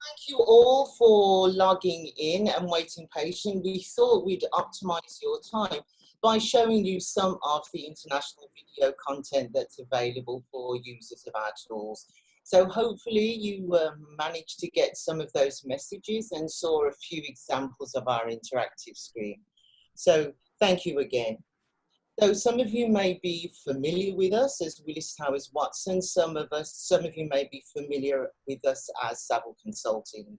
Thank you all for logging in and waiting patiently. We thought we'd optimize your time by showing you some of the international video content that's available for users of our tools. So hopefully you managed to get some of those messages and saw a few examples of our interactive screen. So thank you again. So some of you may be familiar with us as Willis Towers Watson. Some of you may be familiar with us as Savile Consulting.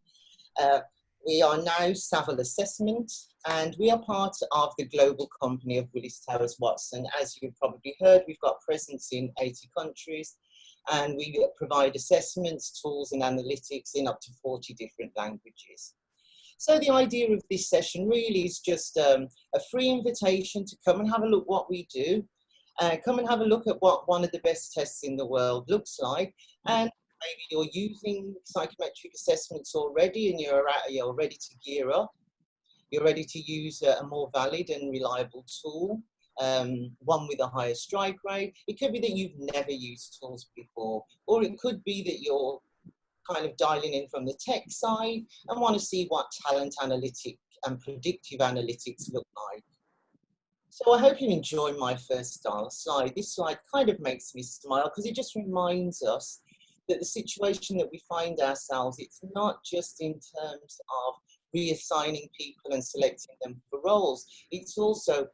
We are now Savile Assessment, and we are part of the global company of Willis Towers Watson. As you've probably heard, we've got presence in 80 countries, and we provide assessments, tools, and analytics in up to 40 different languages. So the idea of this session really is just a free invitation to come and have a look what we do. Come and have a look at what one of the best tests in the world looks like. And maybe you're using psychometric assessments already and you're ready to gear up. You're ready to use a more valid and reliable tool, one with a higher strike rate. It could be that you've never used tools before, or it could be that you're kind of dialing in from the tech side and want to see what talent analytic and predictive analytics look like. So I hope you enjoy my first slide. This slide kind of makes me smile because it just reminds us that the situation that we find ourselves, it's not just in terms of reassigning people and selecting them for roles. It's also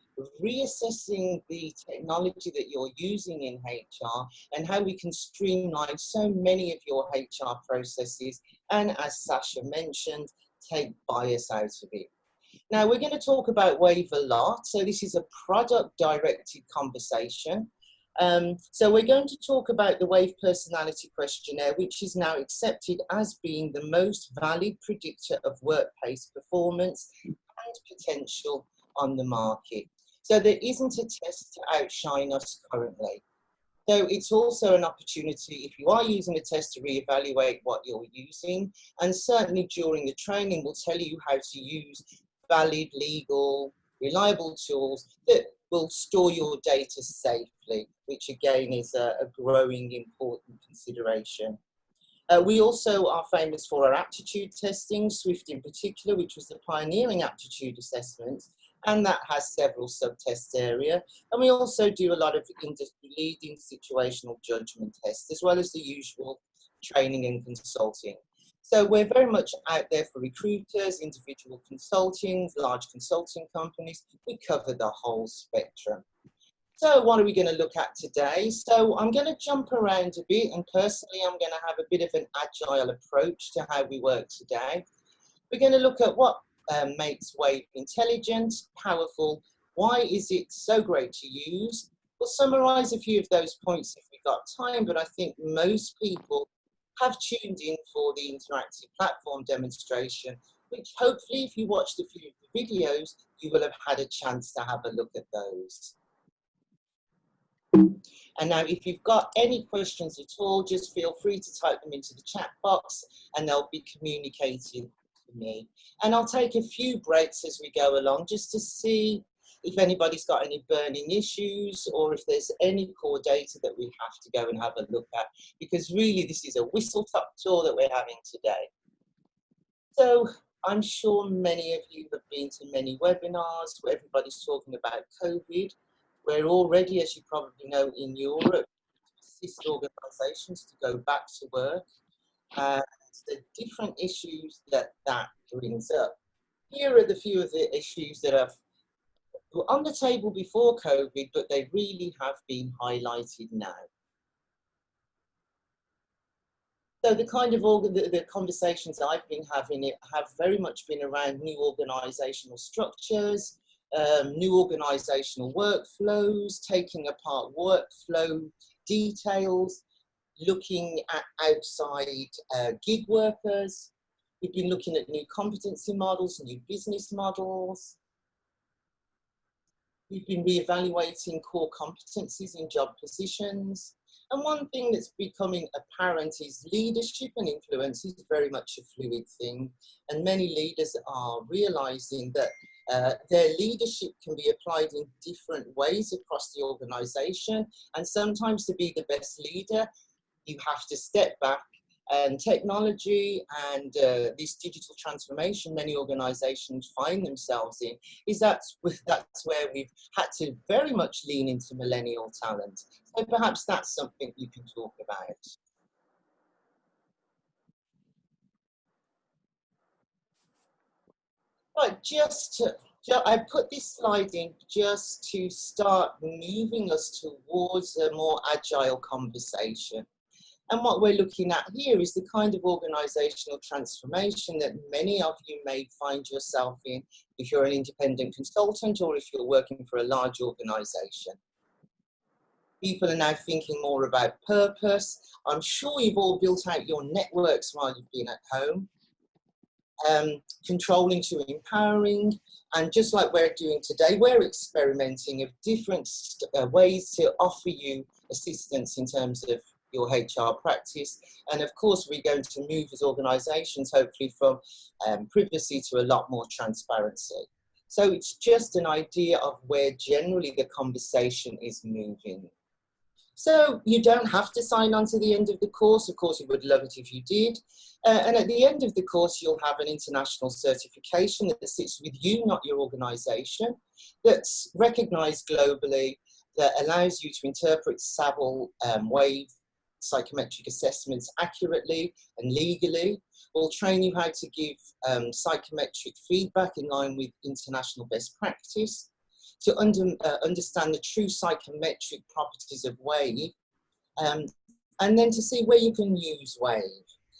reassessing the technology that you're using in HR and how we can streamline so many of your HR processes and, as Sasha mentioned, take bias out of it. Now, we're going to talk about WAVE a lot. So this is a product-directed conversation. So we're going to talk about the WAVE Personality Questionnaire, which is now accepted as being the most valid predictor of workplace performance and potential on the market. So there isn't a test to outshine us currently. So it's also an opportunity, if you are using a test, to reevaluate what you're using. And certainly during the training, we'll tell you how to use valid, legal, reliable tools that will store your data safely, which again is a growing important consideration. We also are famous for our aptitude testing, SWIFT in particular, which was the pioneering aptitude assessment, and that has several sub-test areas. And we also do a lot of industry-leading situational judgment tests, as well as the usual training and consulting. So we're very much out there for recruiters, individual consulting, large consulting companies. We cover the whole spectrum. So what are we going to look at today? So I'm going to jump around a bit, and personally I'm going to have a bit of an agile approach to how we work today. We're going to look at what makes WAVE intelligent, powerful, why is it so great to use. We'll summarize a few of those points if we've got time, but I think most people have tuned in for the interactive platform demonstration, which hopefully if you watched a few of the videos, you will have had a chance to have a look at those. And now if you've got any questions at all, just feel free to type them into the chat box and they'll be communicated to me. And I'll take a few breaks as we go along just to see if anybody's got any burning issues or if there's any core data that we have to go and have a look at, because really this is a whistle-top tour that we're having today. So I'm sure many of you have been to many webinars where everybody's talking about COVID. We're already, as you probably know, in Europe, assist organisations to go back to work, and the different issues that brings up. Here are the few of the issues that were on the table before COVID, but they really have been highlighted now. So the kind of the conversations I've been having have very much been around new organisational structures, new organisational workflows, taking apart workflow details, looking at outside gig workers. We've been looking at new competency models, new business models. We've been reevaluating core competencies in job positions. And one thing that's becoming apparent is leadership and influence is very much a fluid thing. And many leaders are realizing that their leadership can be applied in different ways across the organization. And sometimes to be the best leader, you have to step back And technology and this digital transformation many organizations find themselves in is that's where we've had to very much lean into millennial talent. So perhaps that's something you can talk about. Right, I put this slide in just to start moving us towards a more agile conversation. And what we're looking at here is the kind of organisational transformation that many of you may find yourself in if you're an independent consultant or if you're working for a large organisation. People are now thinking more about purpose. I'm sure you've all built out your networks while you've been at home. Controlling to empowering, and just like we're doing today, we're experimenting of different ways to offer you assistance in terms of your HR practice. And of course, we're going to move as organisations, hopefully from privacy to a lot more transparency. So it's just an idea of where generally the conversation is moving. So you don't have to sign on to the end of the course. Of course, we would love it if you did. And at the end of the course, you'll have an international certification that sits with you, not your organisation, that's recognised globally, that allows you to interpret Savile wave psychometric assessments accurately and legally. We'll train you how to give psychometric feedback in line with international best practice, to understand the true psychometric properties of wave, and then to see where you can use wave.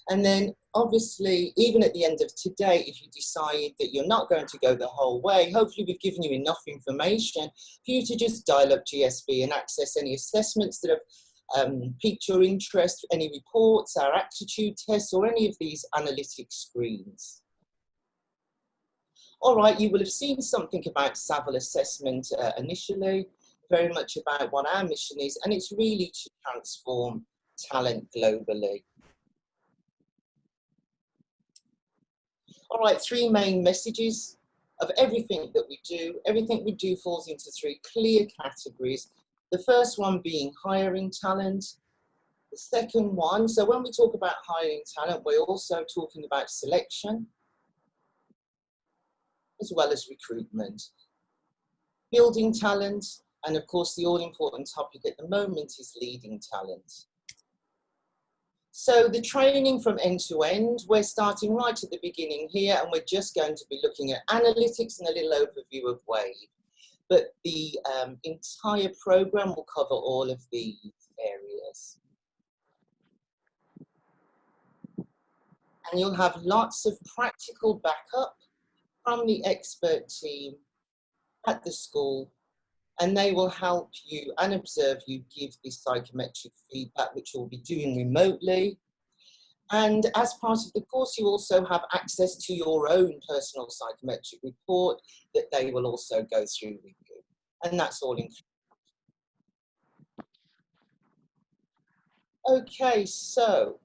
And then obviously, even at the end of today, if you decide that you're not going to go the whole way, hopefully we've given you enough information for you to just dial up GSB and access any assessments that have piqued your interest, any reports, our aptitude tests, or any of these analytic screens. All right, you will have seen something about Savile assessment initially, very much about what our mission is, and it's really to transform talent globally. All right, three main messages of everything that we do. Everything we do falls into three clear categories. The first one being hiring talent. The second one, so when we talk about hiring talent, we're also talking about selection, as well as recruitment, building talent, and of course the all-important topic at the moment is leading talent. So the training from end to end, we're starting right at the beginning here, and we're just going to be looking at analytics and a little overview of wave. But the entire program will cover all of these areas. And you'll have lots of practical backup from the expert team at the school, and they will help you and observe you give this psychometric feedback, which you'll be doing remotely. And as part of the course, you also have access to your own personal psychometric report that they will also go through with you. And that's all included. Okay, so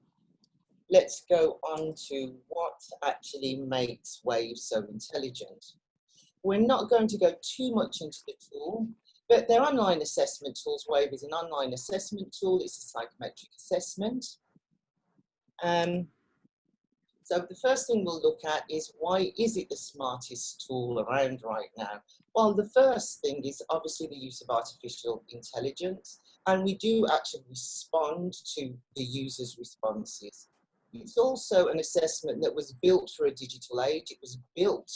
let's go on to what actually makes wave so intelligent. We're not going to go too much into the tool, but they're online assessment tools. Wave is an online assessment tool. It's a psychometric assessment. So the first thing we'll look at is, why is it the smartest tool around right now? Well, the first thing is obviously the use of artificial intelligence, and we do actually respond to the user's responses. It's also an assessment that was built for a digital age. It was built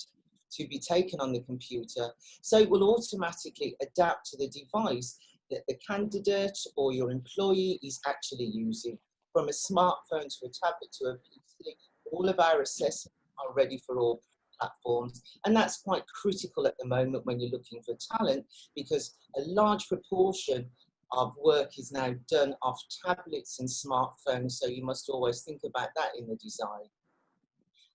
to be taken on the computer, so it will automatically adapt to the device that the candidate or your employee is actually using. From a smartphone to a tablet to a PC, all of our assessments are ready for all platforms, and that's quite critical at the moment when you're looking for talent, because a large proportion of work is now done off tablets and smartphones, so you must always think about that in the design.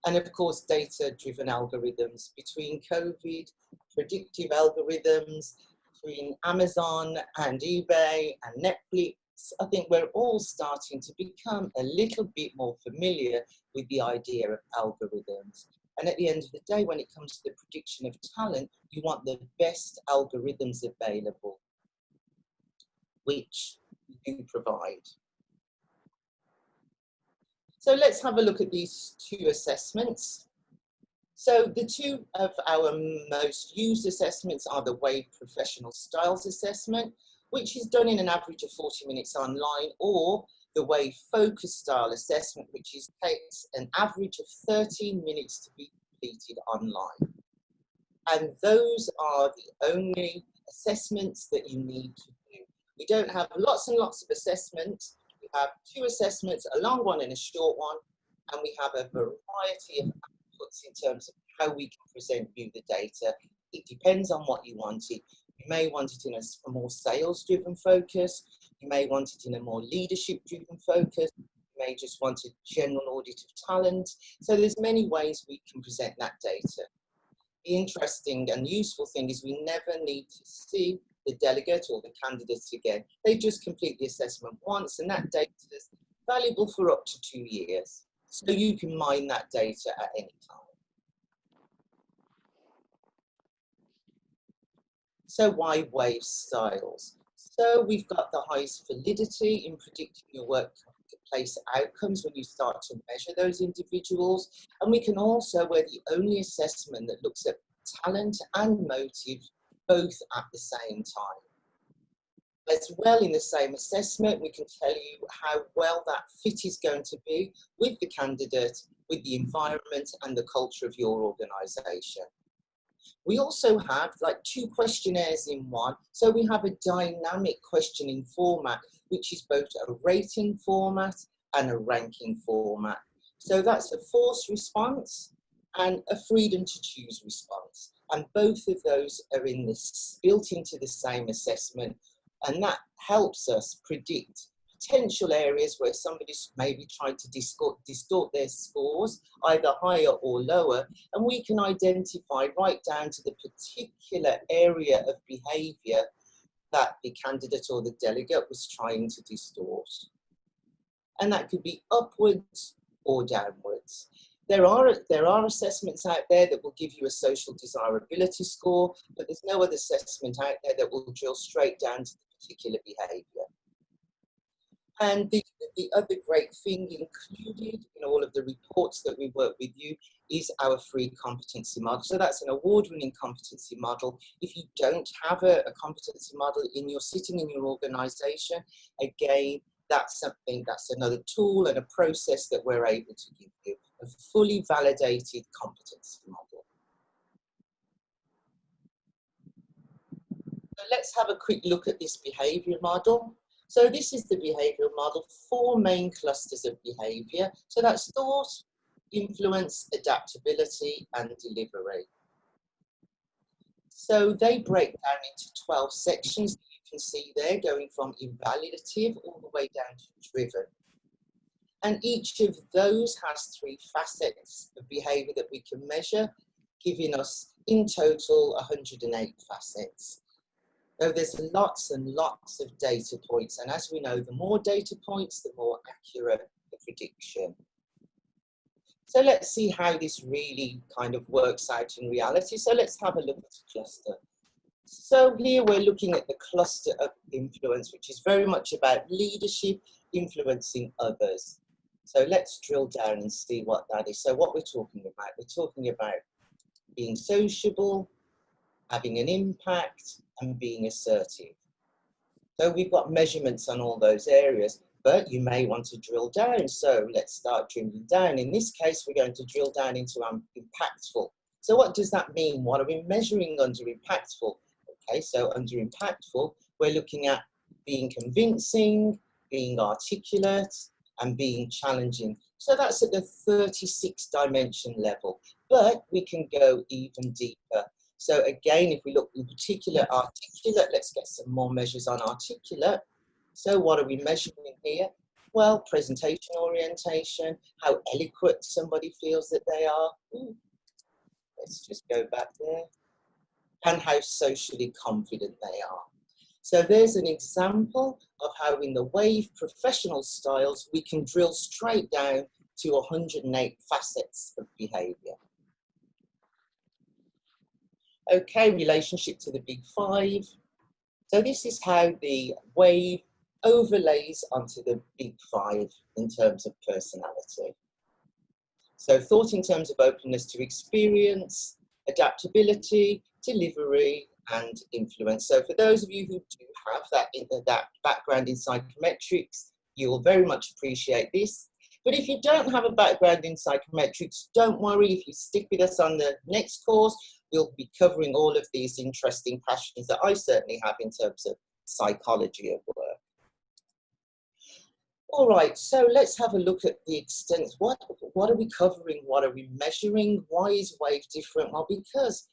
And of course, data-driven algorithms. Between COVID, predictive algorithms, between Amazon and eBay and Netflix, I think we're all starting to become a little bit more familiar with the idea of algorithms. And at the end of the day, when it comes to the prediction of talent, you want the best algorithms available, which you provide. So let's have a look at these two assessments. So the two of our most used assessments are the WAVE Professional Styles Assessment, which is done in an average of 40 minutes online, or the WAVE Focus Style Assessment, which takes an average of 13 minutes to be completed online. And those are the only assessments that you need to do. We don't have lots and lots of assessments. We have two assessments, a long one and a short one, and we have a variety of outputs in terms of how we can present you the data. It depends on what you want it. You may want it in a more sales-driven focus. You may want it in a more leadership-driven focus. You may just want a general audit of talent. So there's many ways we can present that data. The interesting and useful thing is we never need to see the delegate or the candidates again. They just complete the assessment once, and that data is valuable for up to 2 years. So you can mine that data at any time. So why WAVE styles? So we've got the highest validity in predicting your workplace outcomes when you start to measure those individuals. And we can also, we're the only assessment that looks at talent and motive both at the same time. As well, in the same assessment, we can tell you how well that fit is going to be with the candidate, with the environment and the culture of your organisation. We also have like 2 questionnaires in one. So we have a dynamic questioning format, which is both a rating format and a ranking format. So that's a forced response and a freedom to choose response. And both of those are built into the same assessment. And that helps us predict potential areas where somebody's maybe tried to distort their scores, either higher or lower, and we can identify right down to the particular area of behaviour that the candidate or the delegate was trying to distort. And that could be upwards or downwards. There are assessments out there that will give you a social desirability score, but there's no other assessment out there that will drill straight down to the particular behaviour. And the other great thing included in all of the reports that we work with you is our free competency model. So that's an award-winning competency model. If you don't have a competency model sitting in your organisation, again, that's another tool and a process that we're able to give you, a fully validated competency model. So let's have a quick look at this behaviour model. So this is the behavioural model, 4 main clusters of behaviour. So that's thought, influence, adaptability, and delivery. So they break down into 12 sections that you can see there, going from evaluative all the way down to driven. And each of those has 3 facets of behaviour that we can measure, giving us in total 108 facets. So there's lots and lots of data points, and as we know, the more data points, the more accurate the prediction. So let's see how this really kind of works out in reality. So let's have a look at the cluster. So here we're looking at the cluster of influence, which is very much about leadership, influencing others. So let's drill down and see what that is. So what we're talking about being sociable, having an impact, and being assertive. So we've got measurements on all those areas, but you may want to drill down. So let's start drilling down. In this case, we're going to drill down into impactful. So what does that mean? What are we measuring under impactful? Okay, so under impactful, we're looking at being convincing, being articulate, and being challenging. So that's at the 36 dimension level, but we can go even deeper. So again, if we look in particular articulate, let's get some more measures on articulate. So what are we measuring here? Well, presentation orientation, how eloquent somebody feels that they are. Let's just go back there. And how socially confident they are. So there's an example of how in the WAVE professional styles, we can drill straight down to 108 facets of behaviour. Okay, relationship to the big 5. So this is how the WAVE overlays onto the big five in terms of personality. So thought in terms of openness to experience, adaptability, delivery, and influence. So for those of you who do have that background in psychometrics, you'll very much appreciate this. But if you don't have a background in psychometrics, don't worry. If you stick with us on the next course, we'll be covering all of these interesting passions that I certainly have in terms of psychology of work. All right, so let's have a look at the extent. What are we covering? What are we measuring? Why is WAVE different? Well, because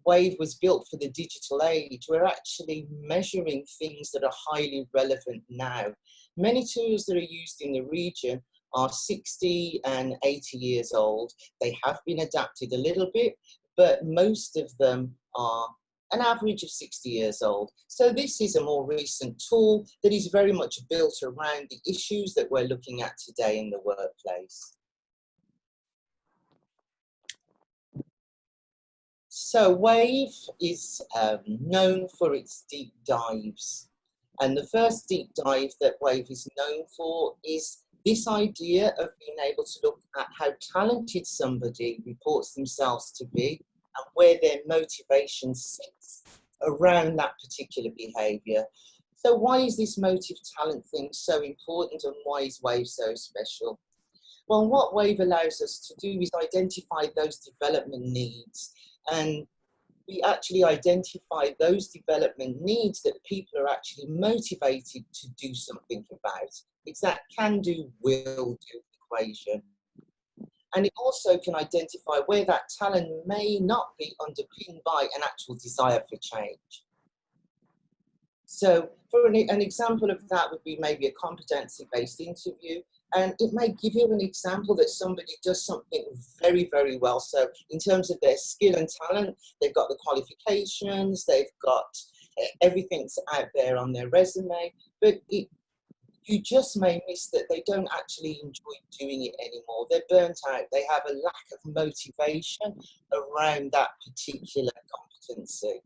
WAVE was built for the digital age, we're actually measuring things that are highly relevant now. Many tools that are used in the region are 60 and 80 years old. They have been adapted a little bit, but most of them are an average of 60 years old. So this is a more recent tool that is very much built around the issues that we're looking at today in the workplace. So WAVE is known for its deep dives. And the first deep dive that WAVE is known for is this idea of being able to look at how talented somebody reports themselves to be and where their motivation sits around that particular behaviour. So why is this motive talent thing so important, and why is WAVE so special? Well, what WAVE allows us to do is identify those development needs, and we actually identify those development needs that people are actually motivated to do something about. It's that can-do, will-do equation. And it also can identify where that talent may not be underpinned by an actual desire for change. So for an example of that would be maybe a competency-based interview, and it may give you an example that somebody does something very, very well. So in terms of their skill and talent, they've got the qualifications, they've got everything's out there on their resume, but you just may miss that they don't actually enjoy doing it anymore. They're burnt out. They have a lack of motivation around that particular competency.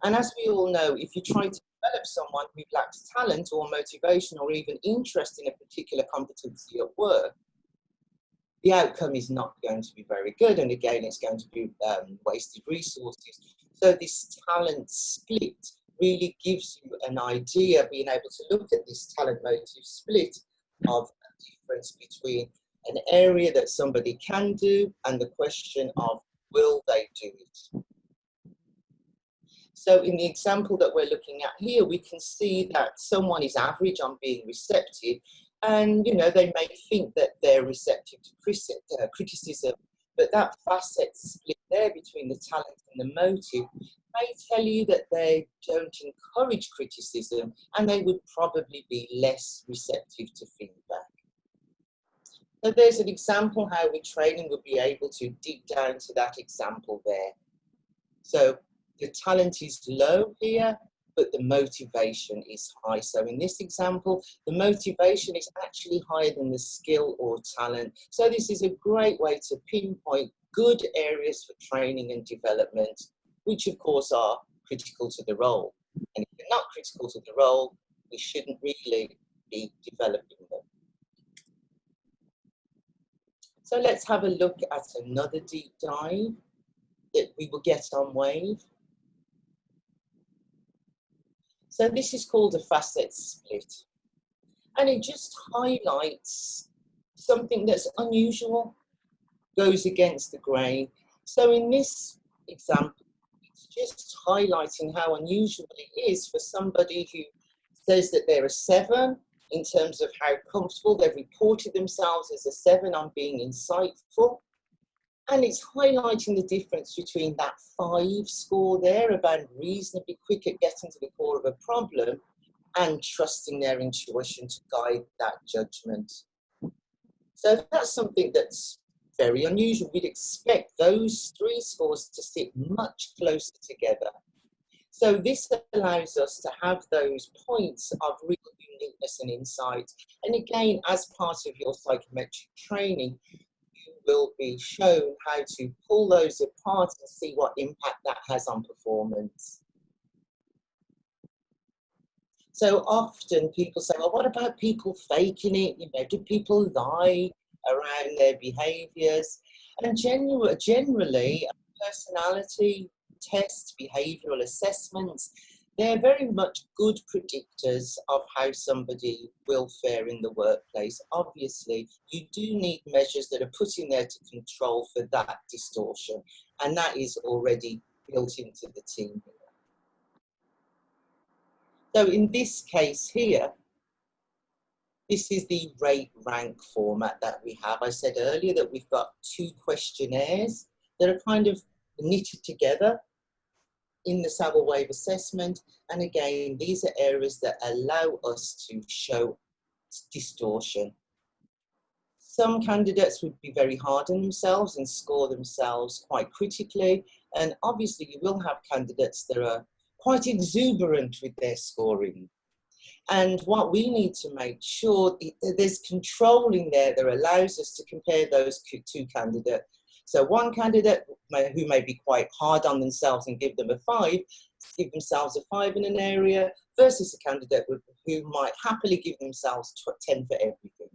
And as we all know, if you try to develop someone who lacks talent or motivation or even interest in a particular competency at work, the outcome is not going to be very good. And again, it's going to be wasted resources. So this talent split really gives you an idea, being able to look at this talent motive split of a difference between an area that somebody can do and the question of will they do it. So in the example that we're looking at here, we can see that someone is average on being receptive, and they may think that they're receptive to criticism, but that facet split there between the talent and the motive may tell you that they don't encourage criticism, and they would probably be less receptive to feedback. So there's an example how with training we'll be able to dig down to that example there. So the talent is low here, but the motivation is high. So in this example, the motivation is actually higher than the skill or talent. So this is a great way to pinpoint good areas for training and development, which of course are critical to the role. And if they're not critical to the role, we shouldn't really be developing them. So let's have a look at another deep dive that we will get on WAVE. So this is called a facet split, and it just highlights something that's unusual, goes against the grain. So in this example, it's just highlighting how unusual it is for somebody who says that they're a 7 in terms of how comfortable they've reported themselves as a 7 on being insightful. And it's highlighting the difference between that 5 score there about reasonably quick at getting to the core of a problem and trusting their intuition to guide that judgment. So that's something that's very unusual. We'd expect those 3 scores to sit much closer together. So this allows us to have those points of real uniqueness and insight. And again, as part of your psychometric training, will be shown how to pull those apart and see what impact that has on performance. So often people say, well, what about people faking it? You know, do people lie around their behaviours? And generally, personality tests, behavioural assessments, they're very much good predictors of how somebody will fare in the workplace. Obviously, you do need measures that are put in there to control for that distortion, and that is already built into the team. So in this case here, this is the rate rank format that we have. I said earlier that we've got 2 questionnaires that are kind of knitted together in the Savile wave assessment. And again, these are areas that allow us to show distortion. Some candidates would be very hard on themselves and score themselves quite critically. And obviously you will have candidates that are quite exuberant with their scoring. And what we need to make sure there's control in there that allows us to compare those 2 candidates. So one candidate who may be quite hard on themselves and give them a 5, give themselves a 5 in an area, versus a candidate who might happily give themselves 10 for everything.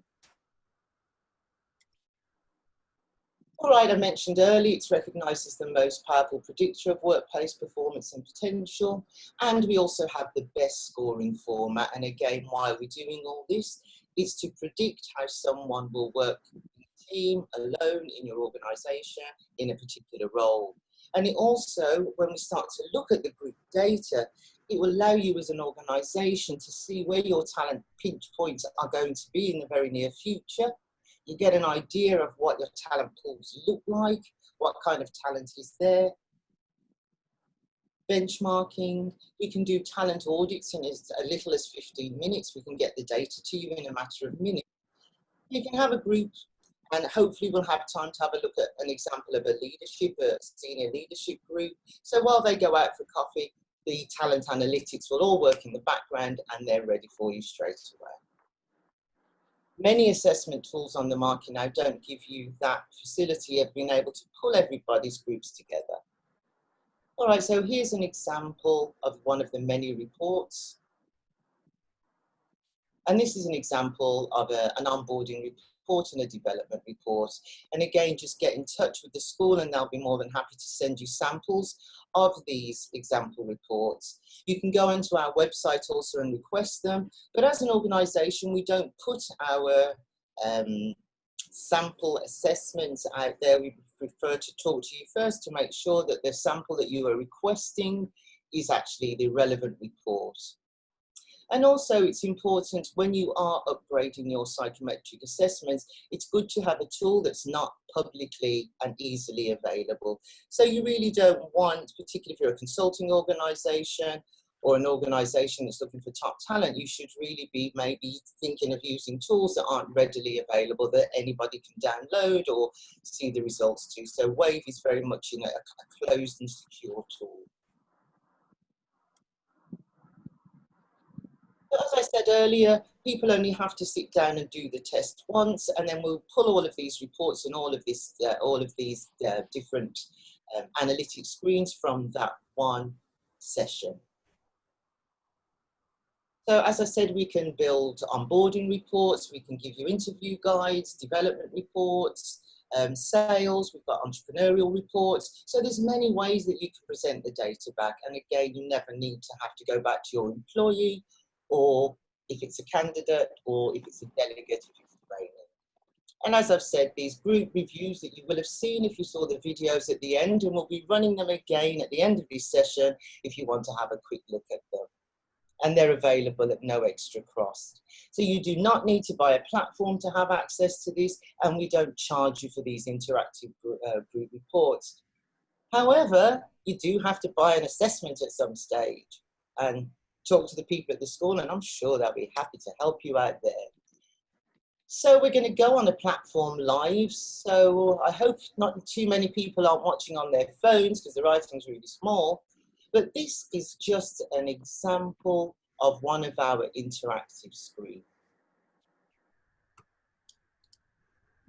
All right, I mentioned earlier, it's recognised as the most powerful predictor of workplace performance and potential. And we also have the best scoring format. And again, why are we doing all this? It's to predict how someone will work in a team, alone, in your organisation, in a particular role. And it also, when we start to look at the group data, it will allow you as an organisation to see where your talent pinch points are going to be in the very near future. You get an idea of what your talent pools look like, what kind of talent is there. Benchmarking, we can do talent audits in as little as 15 minutes. We can get the data to you in a matter of minutes. You can have a group, and hopefully we'll have time to have a look at an example of a senior leadership group. So while they go out for coffee, the talent analytics will all work in the background and they're ready for you straight away. Many assessment tools on the market now don't give you that facility of being able to pull everybody's groups together. All right, so here's an example of one of the many reports. And this is an example of an onboarding report and a development report. And again, just get in touch with the school and they'll be more than happy to send you samples of these example reports. You can go onto our website also and request them. But as an organisation, we don't put our sample assessments out there. We prefer to talk to you first to make sure that the sample that you are requesting is actually the relevant report. And also it's important when you are upgrading your psychometric assessments, it's good to have a tool that's not publicly and easily available. So you really don't want, particularly if you're a consulting organisation or an organisation that's looking for top talent, you should really be maybe thinking of using tools that aren't readily available that anybody can download or see the results to. So Wave is very much a closed and secure tool. As I said earlier, people only have to sit down and do the test once, and then we'll pull all of these reports and all of these different analytic screens from that one session. So as I said, we can build onboarding reports, we can give you interview guides, development reports, sales, we've got entrepreneurial reports. So there's many ways that you can present the data back. And again, you never need to have to go back to your employee, or if it's a candidate, or if it's a delegate, if it's training. And as I've said, these group reviews that you will have seen if you saw the videos at the end, and we'll be running them again at the end of this session if you want to have a quick look at them. And they're available at no extra cost. So you do not need to buy a platform to have access to this, and we don't charge you for these interactive group reports. However, you do have to buy an assessment at some stage and talk to the people at the school, and I'm sure they'll be happy to help you out there. So we're going to go on a platform live. So I hope not too many people aren't watching on their phones because the writing's really small. But this is just an example of one of our interactive screens.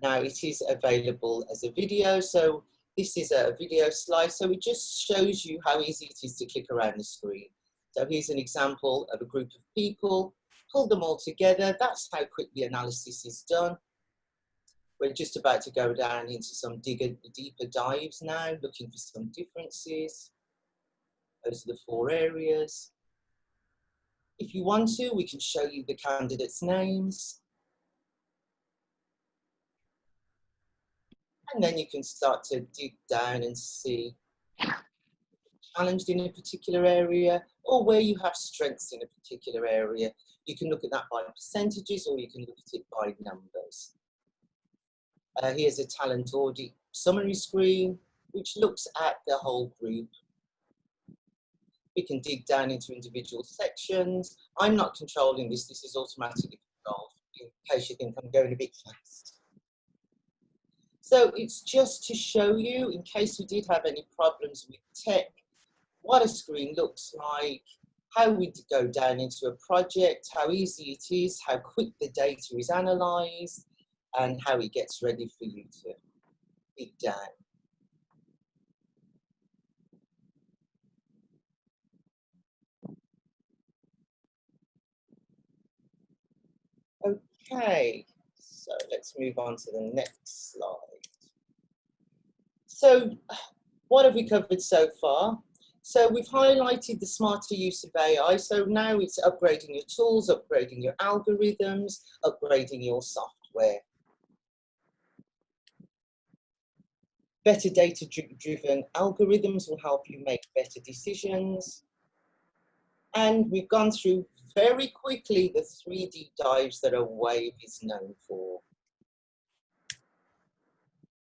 Now it is available as a video. So this is a video slide. So it just shows you how easy it is to click around the screen. So here's an example of a group of people, pull them all together. That's how quick the analysis is done. We're just about to go down into some deeper dives now, looking for some differences. Those are the 4 areas. If you want to, we can show you the candidates' names. And then you can start to dig down and see challenged in a particular area or where you have strengths in a particular area. You can look at that by percentages or you can look at it by numbers. Here's a talent audit summary screen, which looks at the whole group. We can dig down into individual sections. I'm not controlling this, this is automatically controlled, in case you think I'm going a bit fast. So it's just to show you, in case you did have any problems with tech, what a screen looks like, how we go down into a project, how easy it is, how quick the data is analysed, and how it gets ready for you to dig down. Okay, so let's move on to the next slide. So what have we covered so far? So we've highlighted the smarter use of AI. So now it's upgrading your tools, upgrading your algorithms, upgrading your software. Better data-driven algorithms will help you make better decisions. And we've gone through very quickly the 3 deep dives that a wave is known for.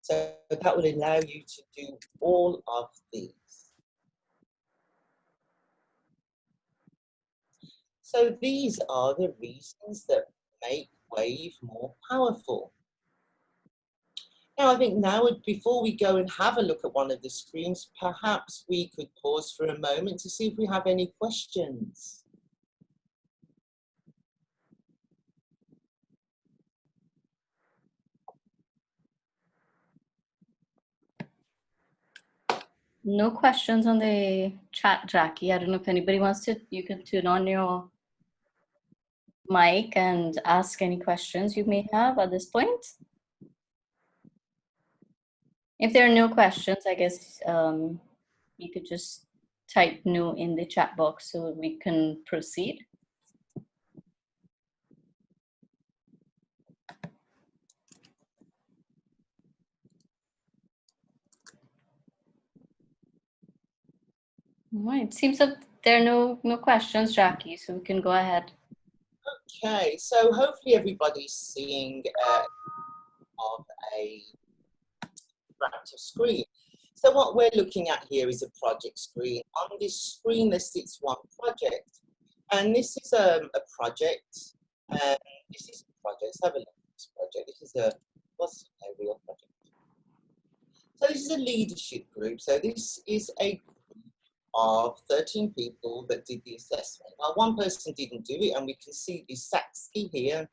So that will allow you to do all of these. So these are the reasons that make wave more powerful. Now, I think now, before we go and have a look at one of the screens, perhaps we could pause for a moment to see if we have any questions. No questions on the chat, Jackie. I don't know if anybody wants to, you can turn on your mic and ask any questions you may have at this point. If there are no questions, I guess you could just type no in the chat box so we can proceed. All right, it seems that there are no questions, Jackie, so we can go ahead. Okay, so hopefully everybody's seeing of a interactive screen. So what we're looking at here is a project screen. On this screen there sits one project, and this is a project. And this is a project. Let's have a look at this project. This is what's a real project? So this is a leadership group. So this is a group of 13 people that did the assessment. Now, one person didn't do it, and we can see this Saxky here,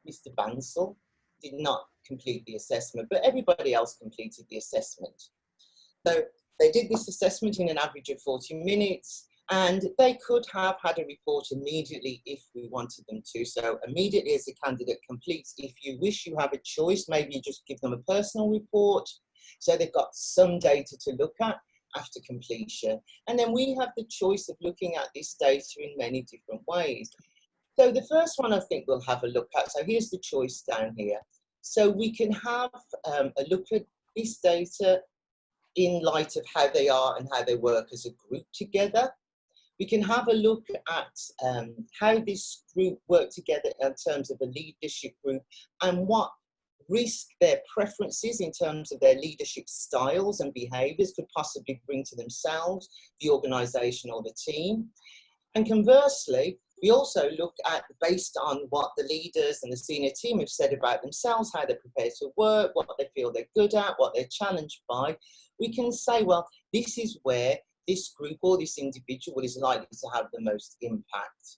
Mr. Bansal, did not complete the assessment, but everybody else completed the assessment. So they did this assessment in an average of 40 minutes, and they could have had a report immediately if we wanted them to. So immediately as a candidate completes, if you wish, you have a choice. Maybe you just give them a personal report, so they've got some data to look at after completion. And then we have the choice of looking at this data in many different ways. So the first one I think we'll have a look at, so here's the choice down here. So we can have a look at this data in light of how they are and how they work as a group together. We can have a look at how this group worked together in terms of a leadership group and what risk their preferences in terms of their leadership styles and behaviours could possibly bring to themselves, the organisation or the team. And conversely, we also look at, based on what the leaders and the senior team have said about themselves, how they're prepared to work, what they feel they're good at, what they're challenged by, we can say, well, this is where this group or this individual is likely to have the most impact.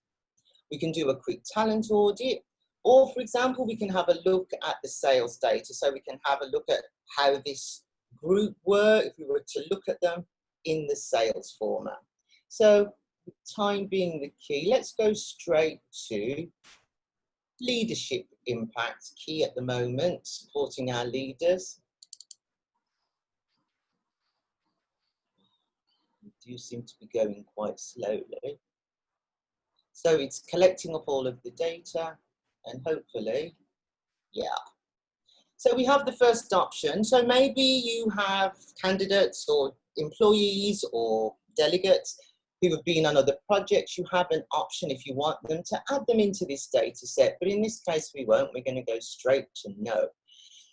We can do a quick talent audit, or for example, we can have a look at the sales data. So we can have a look at how this group work, if we were to look at them in the sales format. So time being the key, let's go straight to leadership impact, key at the moment, supporting our leaders. We do seem to be going quite slowly. So it's collecting up all of the data and hopefully, yeah. So we have the first option. So maybe you have candidates or employees or delegates who have been on other projects. You have an option if you want them to add them into this data set, but in this case we won't. We're going to go straight to no.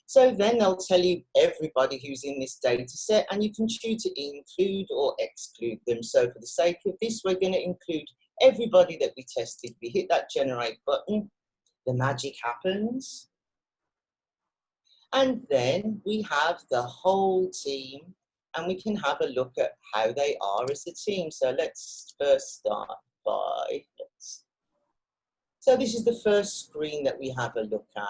So then they'll tell you everybody who's in this data set, and you can choose to include or exclude them. So for the sake of this, we're going to include everybody that we tested. We hit that generate button, the magic happens. And then we have the whole team, and we can have a look at how they are as a team. So let's first start by, so this is the first screen that we have a look at.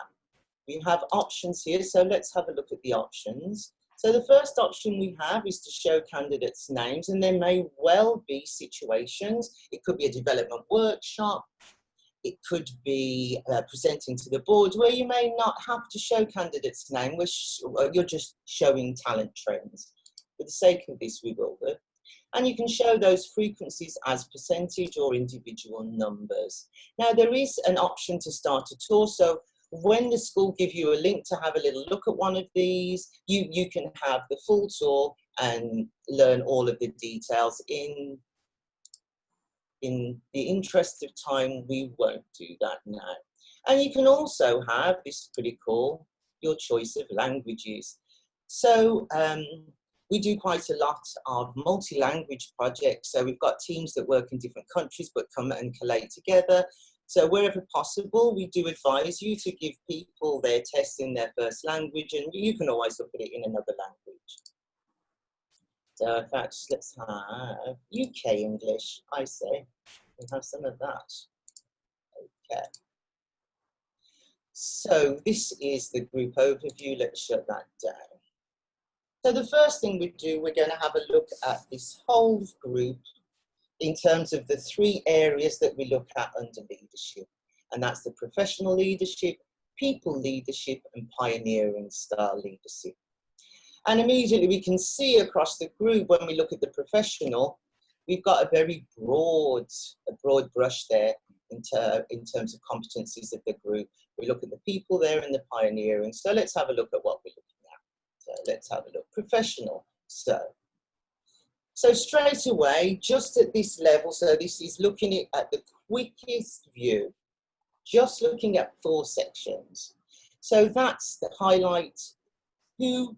We have options here, so let's have a look at the options. So the first option we have is to show candidates' names, and there may well be situations. It could be a development workshop. It could be presenting to the board where you may not have to show candidates' name, which you're just showing talent trends. For the sake of this, we will do. And you can show those frequencies as percentage or individual numbers. Now, there is an option to start a tour. So when the school give you a link to have a little look at one of these, you can have the full tour and learn all of the details. In the interest of time, we won't do that now. And you can also have, this is pretty cool, your choice of languages. So we do quite a lot of multi-language projects. So we've got teams that work in different countries but come and collate together. So wherever possible, we do advise you to give people their tests in their first language, and you can always look at it in another language. So in fact, let's have UK English, I say. We'll have some of that. Okay. So this is the group overview. Let's shut that down. So the first thing we do, we're going to have a look at this whole group in terms of the three areas that we look at under leadership. And that's the professional leadership, people leadership, and pioneering style leadership. And immediately we can see across the group, when we look at the professional, we've got a very broad brush there in terms of competencies of the group. We look at the people there and the pioneering. So let's have a look at what we're looking at. So let's have a look. Professional. So straight away, just at this level, so this is looking at the quickest view, just looking at 4 sections. So that's the highlight who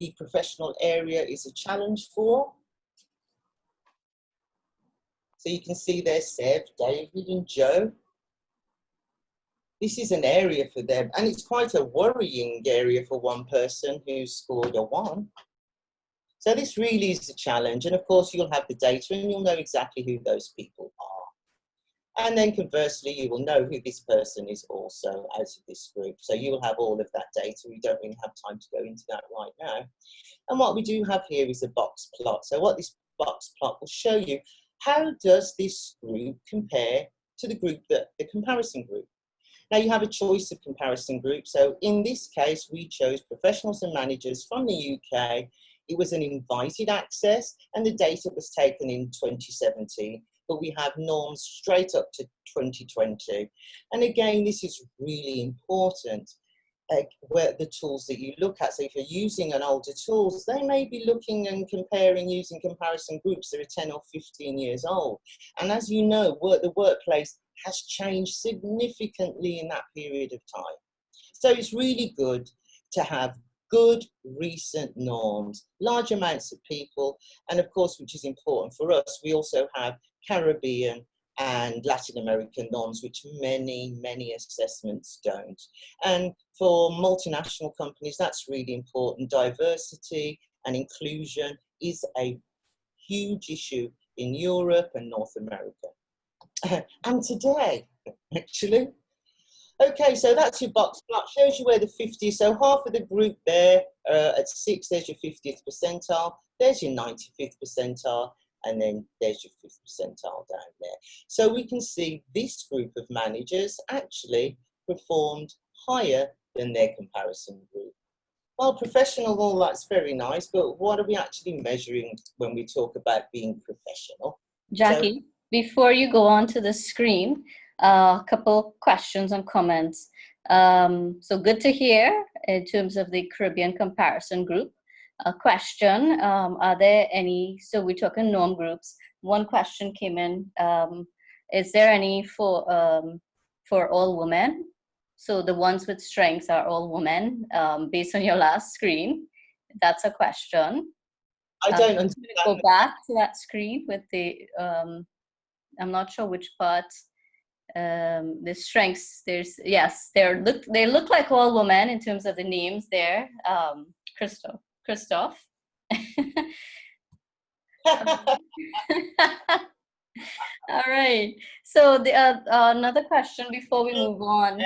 the professional area is a challenge for. So you can see there, Seb, David and Joe. This is an area for them, and it's quite a worrying area for one person who scored a 1. So this really is a challenge, and of course you'll have the data and you'll know exactly who those people are. And then conversely, you will know who this person is also out of this group. So you will have all of that data. We don't really have time to go into that right now. And what we do have here is a box plot. So what this box plot will show you, how does this group compare to the group, the comparison group? Now you have a choice of comparison group. So in this case, we chose professionals and managers from the UK. It was an invited access, and the data was taken in 2017, but we have norms straight up to 2020. And again, this is really important, where the tools that you look at. So if you're using an older tools, they may be looking and comparing using comparison groups that are 10 or 15 years old. And as you know, the workplace has changed significantly in that period of time. So it's really good to have good recent norms, large amounts of people, and of course, which is important for us, we also have Caribbean and Latin American norms, which many assessments don't. And for multinational companies, that's really important. Diversity and inclusion is a huge issue in Europe and North America. And today, actually. Okay, so that's your box plot, shows you where the 50, so half of the group there at 6, there's your 50th percentile, there's your 95th percentile, and then there's your 5th percentile down there. So we can see this group of managers actually performed higher than their comparison group. Well, professional, all that's very nice, but what are we actually measuring when we talk about being professional? Jackie, so, before you go on to the screen, a couple questions and comments. So good to hear in terms of the Caribbean comparison group. A question, are there any, so we're talking norm groups. One question came in, is there any for all women? So the ones with strengths are all women, based on your last screen. That's a question. I don't understand. Go back to that screen with the, I'm not sure which part, the strengths, there's, yes, they look like all women in terms of the names there. Christoph. All right. So the another question before we move on.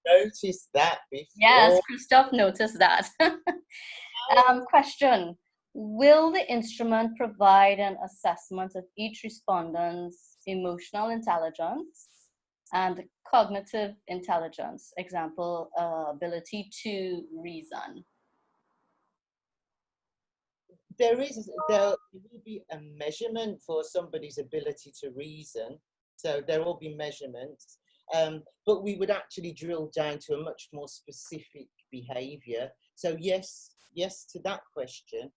Noticed that before. Yes, Christoph noticed that. Question: will the instrument provide an assessment of each respondent's emotional intelligence and cognitive intelligence? Example, ability to reason. There will be a measurement for somebody's ability to reason. So there will be measurements. But we would actually drill down to a much more specific behavior. So yes to that question.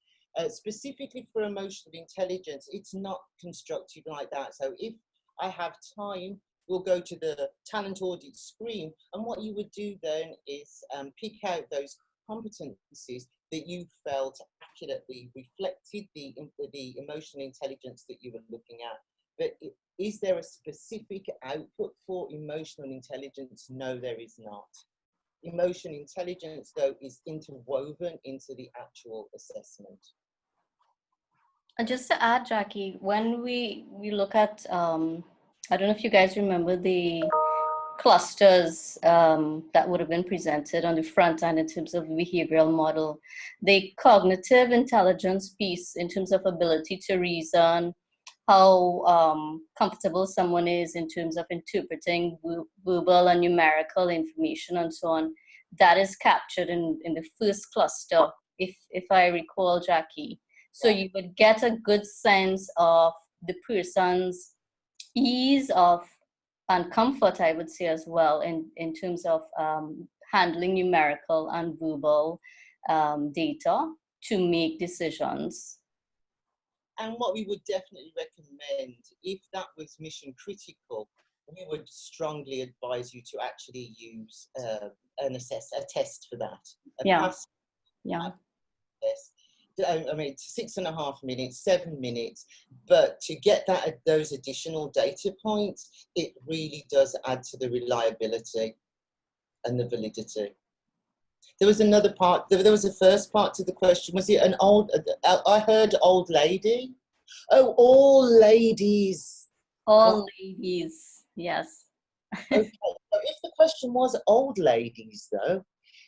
Specifically for emotional intelligence, it's not constructed like that. So if I have time, we'll go to the talent audit screen. And what you would do then is pick out those competencies that you felt accurately reflected the emotional intelligence that you were looking at. But is there a specific output for emotional intelligence? No, there is not. Emotional intelligence, though, is interwoven into the actual assessment. And just to add, Jackie, when we look at, I don't know if you guys remember the clusters that would have been presented on the front end in terms of behavioral model, the cognitive intelligence piece in terms of ability to reason, how comfortable someone is in terms of interpreting verbal and numerical information and so on, that is captured in the first cluster, if I recall, Jackie. So you would get a good sense of the person's ease of and comfort, I would say, as well, in terms of handling numerical and verbal data to make decisions. And what we would definitely recommend, if that was mission critical, we would strongly advise you to actually use a test for that. Yeah. Test. I mean, 6.5 minutes, 7 minutes, but to get those additional data points, it really does add to the reliability and the validity. There was another part, there was a first part to the question. Was it an old, I heard old lady? Oh, all ladies. All ladies, yes. Okay, so if the question was old ladies though,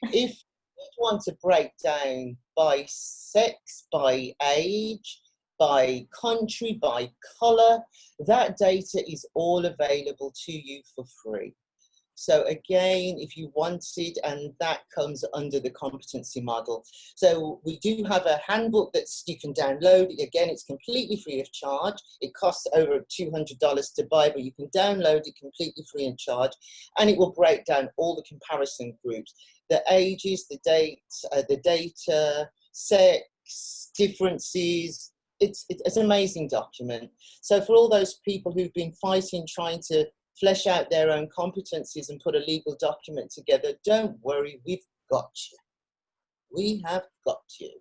if you want to break down by sex, by age, by country, by colour, that data is all available to you for free. So again, if you wanted, and that comes under the competency model. So we do have a handbook that you can download. Again, it's completely free of charge. It costs over $200 to buy, but you can download it completely free of charge. And it will break down all the comparison groups, the ages, the dates, the data, sex, differences. It's an amazing document. So for all those people who've been fighting, trying to flesh out their own competencies and put a legal document together, don't worry, we've got you. We have got you.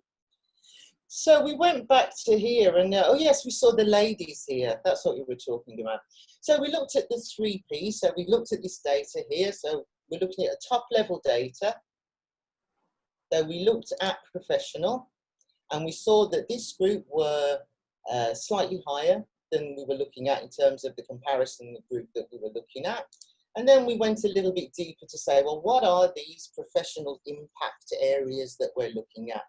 So we went back to here and, oh yes, we saw the ladies here. That's what we were talking about. So we looked at the 3P. So we looked at this data here. So we're looking at top level data. So we looked at professional and we saw that this group were slightly higher than we were looking at in terms of the comparison group that we were looking at. And then we went a little bit deeper to say, well, what are these professional impact areas that we're looking at?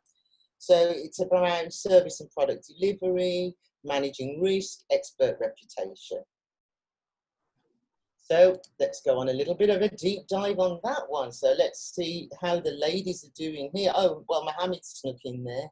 So it's around service and product delivery, managing risk, expert reputation. So let's go on a little bit of a deep dive on that one. So let's see how the ladies are doing here. Oh, well, Mohammed snuck in there.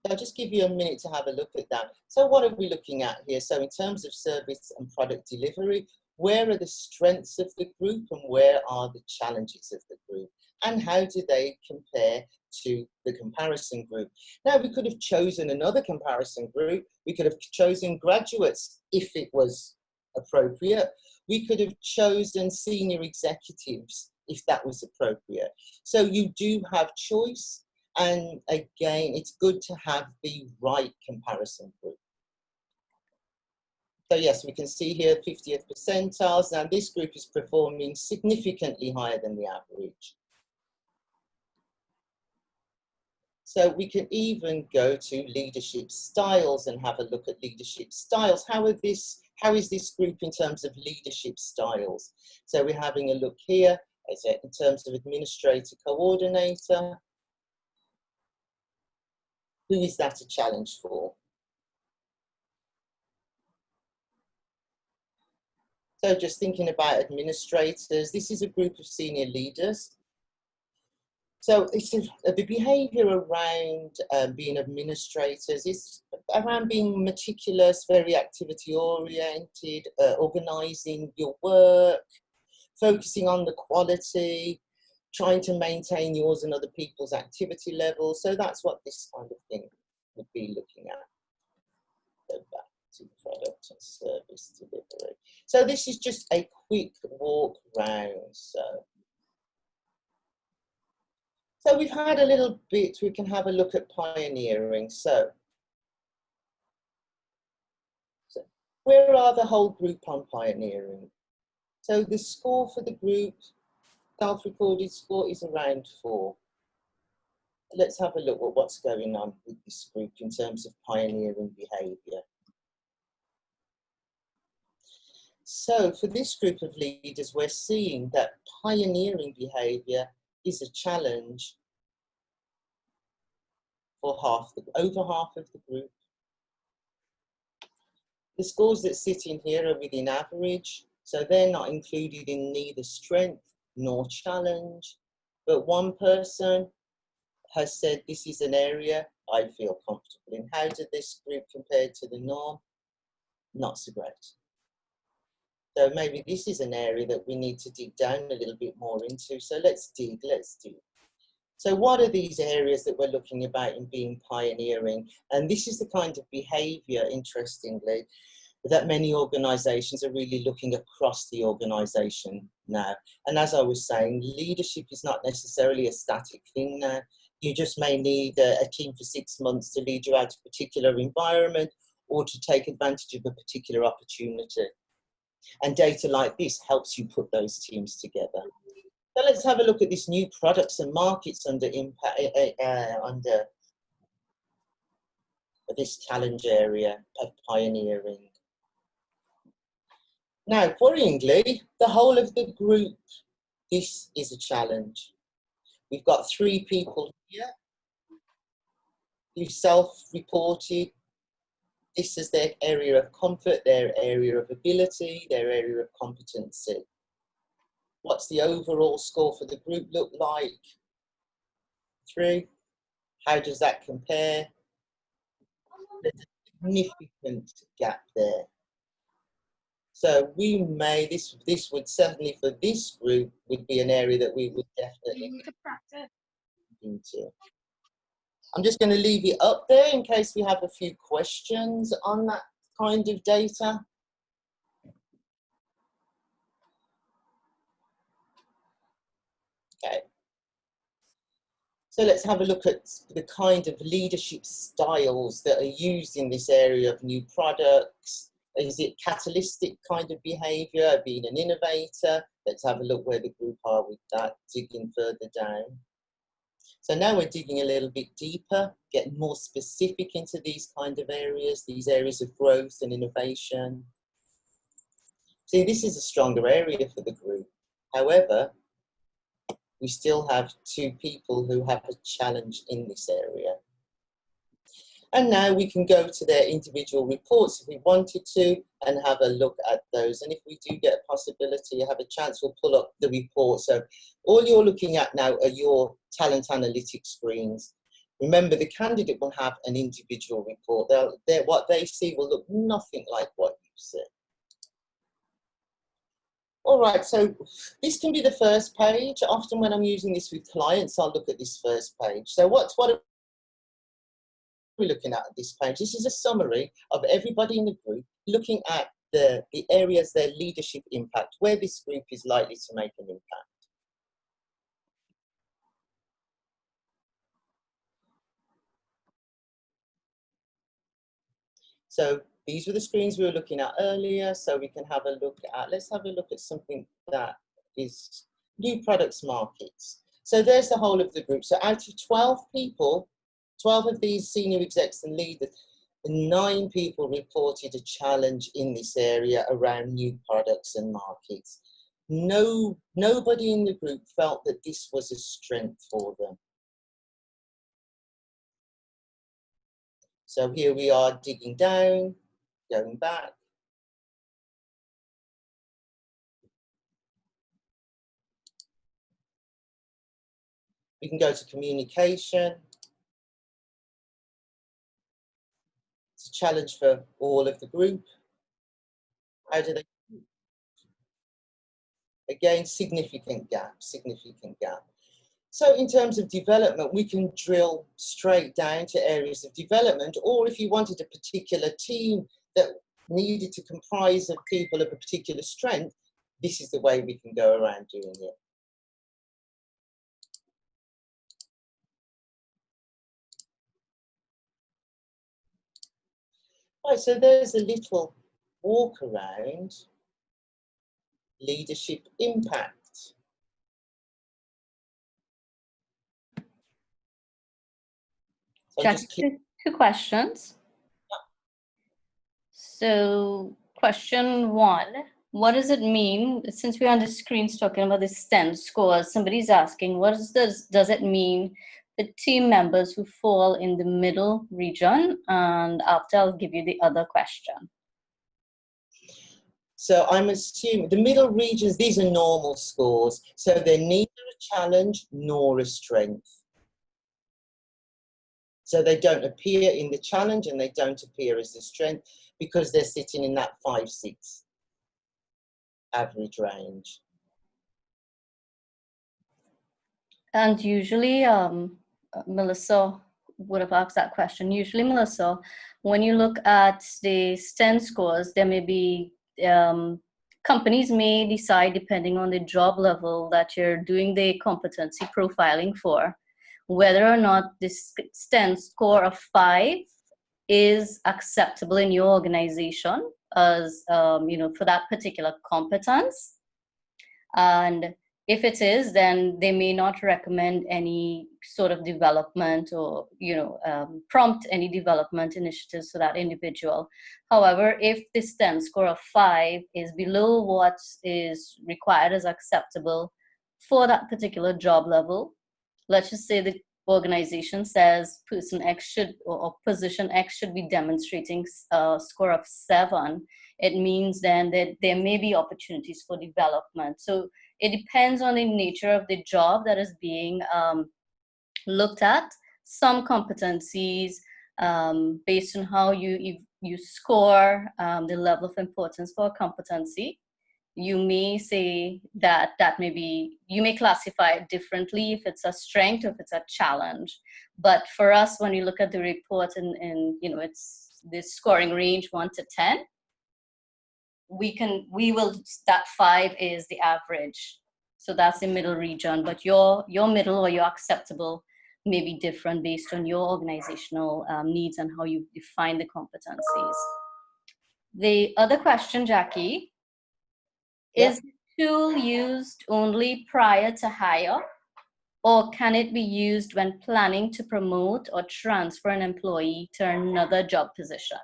So I'll just give you a minute to have a look at that. So what are we looking at here? So in terms of service and product delivery, where are the strengths of the group and where are the challenges of the group? And how do they compare to the comparison group? Now, we could have chosen another comparison group. We could have chosen graduates if it was appropriate. We could have chosen senior executives if that was appropriate. So you do have choice. And again, it's good to have the right comparison group. So yes, we can see here 50th percentiles. Now this group is performing significantly higher than the average. So we can even go to leadership styles and have a look at leadership styles. How is this group in terms of leadership styles? So we're having a look here in terms of administrator coordinator. Who is that a challenge for? So just thinking about administrators, this is a group of senior leaders. So it's the behaviour around being administrators is around being meticulous, very activity oriented, organising your work, focusing on the quality, trying to maintain yours and other people's activity levels. So that's what this kind of thing would be looking at. Go back to product and service delivery. So this is just a quick walk round. So we've had a little bit, we can have a look at pioneering. So where are the whole group on pioneering? So the score for the group, self-recorded score, is around 4. Let's have a look at what's going on with this group in terms of pioneering behaviour. So for this group of leaders, we're seeing that pioneering behaviour is a challenge for over half of the group. The scores that sit in here are within average, so they're not included in neither strength nor challenge. But one person has said this is an area I feel comfortable in. How did this group compare to the norm? Not so great. So maybe this is an area that we need to dig down a little bit more into. So let's dig. So what are these areas that we're looking about in being pioneering? And this is the kind of behaviour, interestingly, that many organisations are really looking across the organisation now. And as I was saying, leadership is not necessarily a static thing now. You just may need a team for 6 months to lead you out to a particular environment or to take advantage of a particular opportunity. And data like this helps you put those teams together. So let's have a look at this new products and markets under this challenge area of pioneering. Now, worryingly, the whole of the group, this is a challenge. We've got 3 people here who self-reported this as their area of comfort, their area of ability, their area of competency. What's the overall score for the group look like? 3. How does that compare? There's a significant gap there. So we may, this would certainly for this group would be an area that we would definitely into. I'm just going to leave it up there in case we have a few questions on that kind of data. Okay. So let's have a look at the kind of leadership styles that are used in this area of new products. Is it catalytic kind of behaviour, being an innovator? Let's have a look where the group are with that, digging further down. So now we're digging a little bit deeper, getting more specific into these kind of areas, these areas of growth and innovation. See, this is a stronger area for the group. However, we still have 2 people who have a challenge in this area. And now we can go to their individual reports if we wanted to and have a look at those. And if we do get a possibility, have a chance, we'll pull up the report. So all you're looking at now are your talent analytics screens. Remember, the candidate will have an individual report. What they see will look nothing like what you see. All right, so this can be the first page. Often when I'm using this with clients, I'll look at this first page. So what are we looking at this page? This is a summary of everybody in the group looking at the areas, their leadership impact, where this group is likely to make an impact. So these were the screens we were looking at earlier. So we can have a look at, let's have a look at something that is new products markets. So there's the whole of the group. So out of 12 people, 12 of these senior execs and leaders, 9 people reported a challenge in this area around new products and markets. Nobody in the group felt that this was a strength for them. So here we are digging down, going back. We can go to communication. It's a challenge for all of the group. How do they? Again, significant gap, significant gap. So in terms of development, we can drill straight down to areas of development, or if you wanted a particular team that needed to comprise of people of a particular strength, this is the way we can go around doing it. Right, so there's a little walk around leadership impact. So Jackie, two questions. So question 1, what does it mean, since we're on the screens talking about the sten scores, somebody's asking, what does it mean for team members who fall in the middle region? And after, I'll give you the other question. So I'm assuming the middle regions, these are normal scores. So they're neither a challenge nor a strength. So they don't appear in the challenge and they don't appear as a strength because they're sitting in that 5-6 average range. And usually, Melissa would have asked that question. Usually, Melissa, when you look at the sten scores, there may be, companies may decide, depending on the job level that you're doing the competency profiling for, whether or not this sten score of 5 is acceptable in your organization as, for that particular competence. And if it is, then they may not recommend any sort of development or, prompt any development initiatives for that individual. However, if the sten score of 5 is below what is required as acceptable for that particular job level, let's just say the organization says person X should, or position X should be demonstrating a score of 7, it means then that there may be opportunities for development. So it depends on the nature of the job that is being looked at. Some competencies, based on how you score the level of importance for a competency, you may say that you may classify it differently if it's a strength or if it's a challenge. But for us, when you look at the report and it's the scoring range 1 to 10, that 5 is the average. So that's the middle region, but your middle or your acceptable may be different based on your organizational needs and how you define the competencies. The other question, Jackie, is the tool used only prior to hire, or can it be used when planning to promote or transfer an employee to another job position?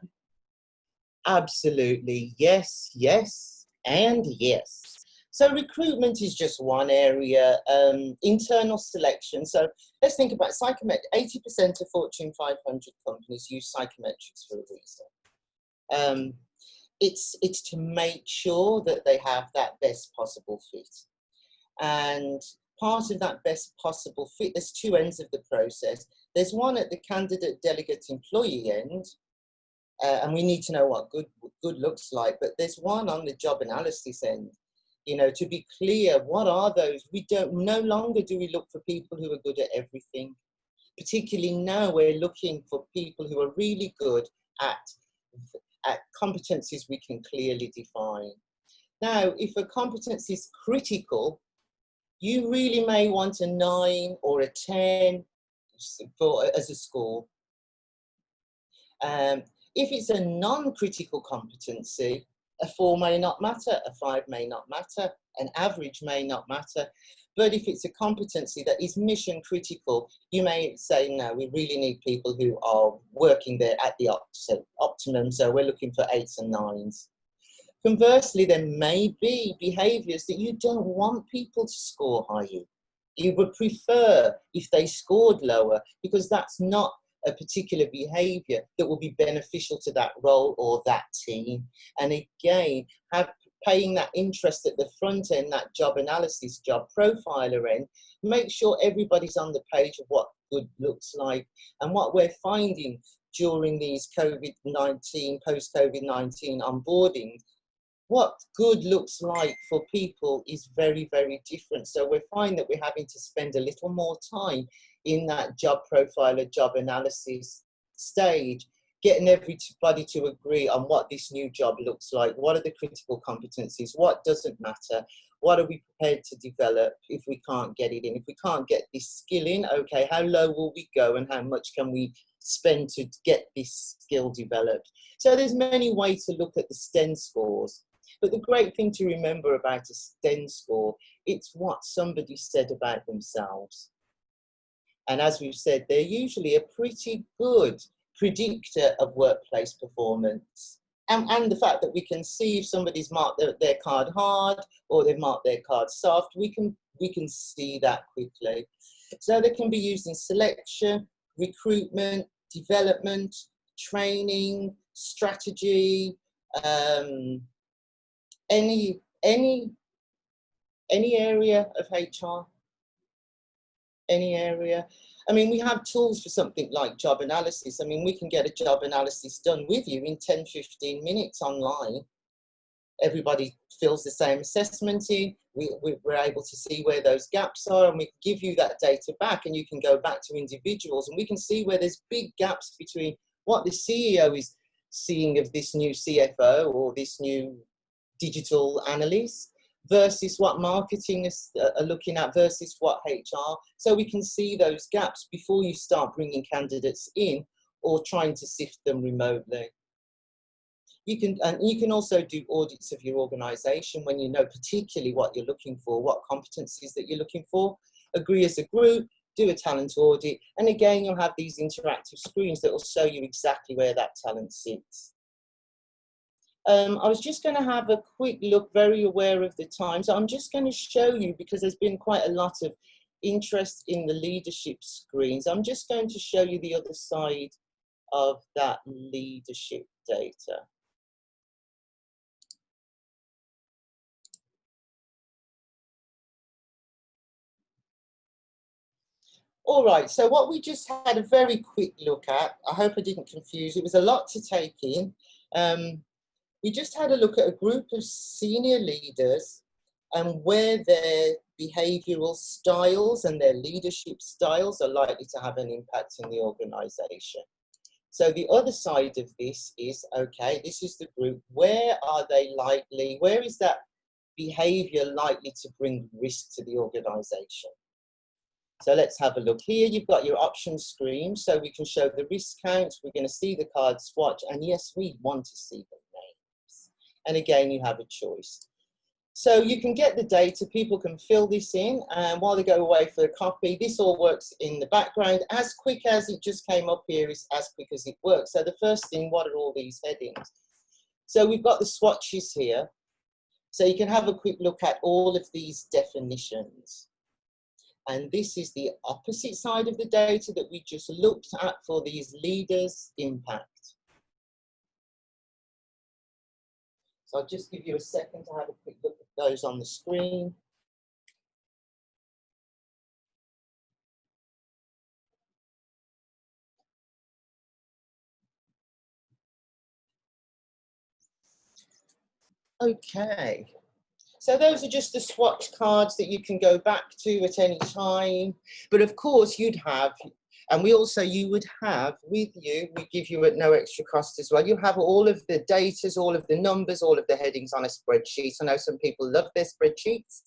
Absolutely, yes, and yes. So recruitment is just one area, internal selection. So let's think about Psychometric. 80% of Fortune 500 companies use Psychometrics for a reason. It's to make sure that they have that best possible fit. And part of that best possible fit, there's two ends of the process. There's one at the candidate, delegate, employee end, and we need to know what good looks like, but there's one on the job analysis end. You know, to be clear, what are those? No longer do we look for people who are good at everything. Particularly now we're looking for people who are really good at competencies we can clearly define. Now, if a competence is critical, you really may want a 9 or a 10 as a score. If it's a non-critical competency, a 4 may not matter, a 5 may not matter, an average may not matter. But if it's a competency that is mission critical, you may say, no, we really need people who are working there at the optimum, so we're looking for 8s and 9s. Conversely, there may be behaviours that you don't want people to score higher. You would prefer if they scored lower, because that's not a particular behaviour that will be beneficial to that role or that team. And again, paying that interest at the front end, that job analysis, job profiler end, make sure everybody's on the page of what good looks like. And what we're finding during these COVID-19, post-COVID-19 onboarding, what good looks like for people is very, very different. So we find that we're having to spend a little more time in that job profiler, job analysis stage, getting everybody to agree on what this new job looks like. What are the critical competencies? What doesn't matter? What are we prepared to develop if we can't get it in? If we can't get this skill in, okay, how low will we go and how much can we spend to get this skill developed? So there's many ways to look at the sten scores. But the great thing to remember about a sten score, it's what somebody said about themselves. And as we've said, they're usually a pretty good predictor of workplace performance. And the fact that we can see if somebody's marked their card hard or they've marked their card soft, we can see that quickly. So they can be used in selection, recruitment, development, training, strategy, any area of HR, any area. I mean, we have tools for something like job analysis. I mean, we can get a job analysis done with you in 10, 15 minutes online. Everybody fills the same assessment in. We're able to see where those gaps are, and we give you that data back, and you can go back to individuals, and we can see where there's big gaps between what the CEO is seeing of this new CFO or this new digital analyst versus what marketing are looking at versus what HR. So we can see those gaps before you start bringing candidates in or trying to sift them remotely. You can also do audits of your organisation when you know particularly what you're looking for, what competencies that you're looking for. Agree as a group, do a talent audit, and again you'll have these interactive screens that will show you exactly where that talent sits. I was just going to have a quick look, very aware of the time. So I'm just going to show you, because there's been quite a lot of interest in the leadership screens. I'm just going to show you the other side of that leadership data. All right, so what we just had a very quick look at, I hope I didn't confuse, it was a lot to take in. We just had a look at a group of senior leaders and where their behavioural styles and their leadership styles are likely to have an impact in the organisation. So the other side of this is, okay, this is the group, where are they likely, where is that behaviour likely to bring risk to the organisation? So let's have a look here. You've got your option screen, so we can show the risk counts. We're going to see the card swatch, and yes, we want to see the names. And again, you have a choice. So you can get the data, people can fill this in, and while they go away for a copy, this all works in the background. As quick as it just came up here is as quick as it works. So the first thing, what are all these headings? So we've got the swatches here. So you can have a quick look at all of these definitions. And this is the opposite side of the data that we just looked at for these leaders' impact. So I'll just give you a second to have a quick look at those on the screen. Okay, so those are just the swatch cards that you can go back to at any time. But of course you'd have, and you would have with you, we give you at no extra cost as well, you have all of the data, all of the numbers, all of the headings on a spreadsheet. I know some people love their spreadsheets.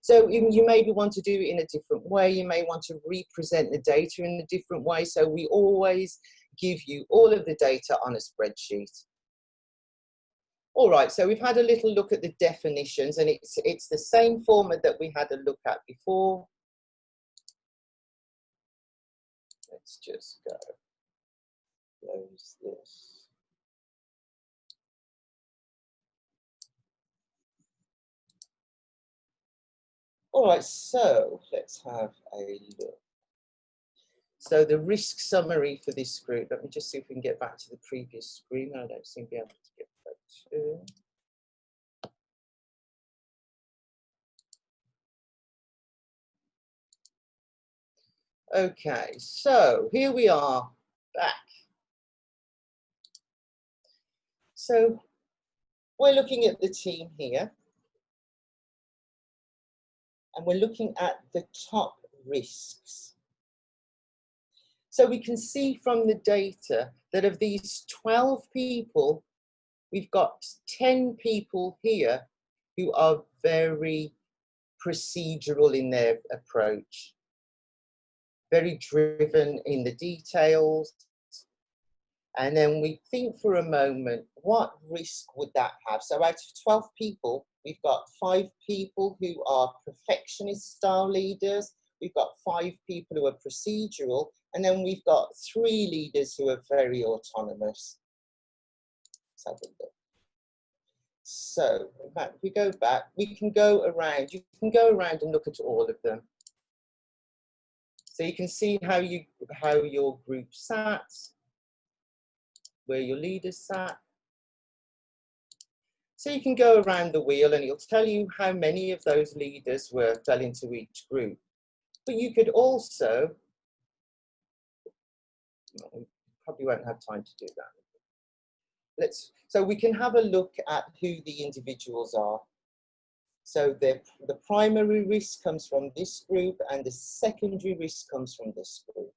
So you maybe want to do it in a different way. You may want to represent the data in a different way. So we always give you all of the data on a spreadsheet. All right, so we've had a little look at the definitions, and it's the same format that we had a look at before. Let's just go close this. All right, so let's have a look. So the risk summary for this group, let me just see if we can get back to the previous screen. I don't seem to be able to get back to. Okay, so here we are back. So we're looking at the team here, and we're looking at the top risks. So we can see from the data that of these 12 people, we've got 10 people here who are very procedural in their approach, very driven in the details. And then we think for a moment, what risk would that have? So out of 12 people, we've got 5 people who are perfectionist style leaders. We've got 5 people who are procedural. And then we've got 3 leaders who are very autonomous. Let's have a look. So if we go back, we can go around. You can go around and look at all of them. So you can see how your group sat, where your leaders sat. So you can go around the wheel and it'll tell you how many of those leaders fell into each group. But you could also, we probably won't have time to do that. So we can have a look at who the individuals are. So the primary risk comes from this group and the secondary risk comes from this group.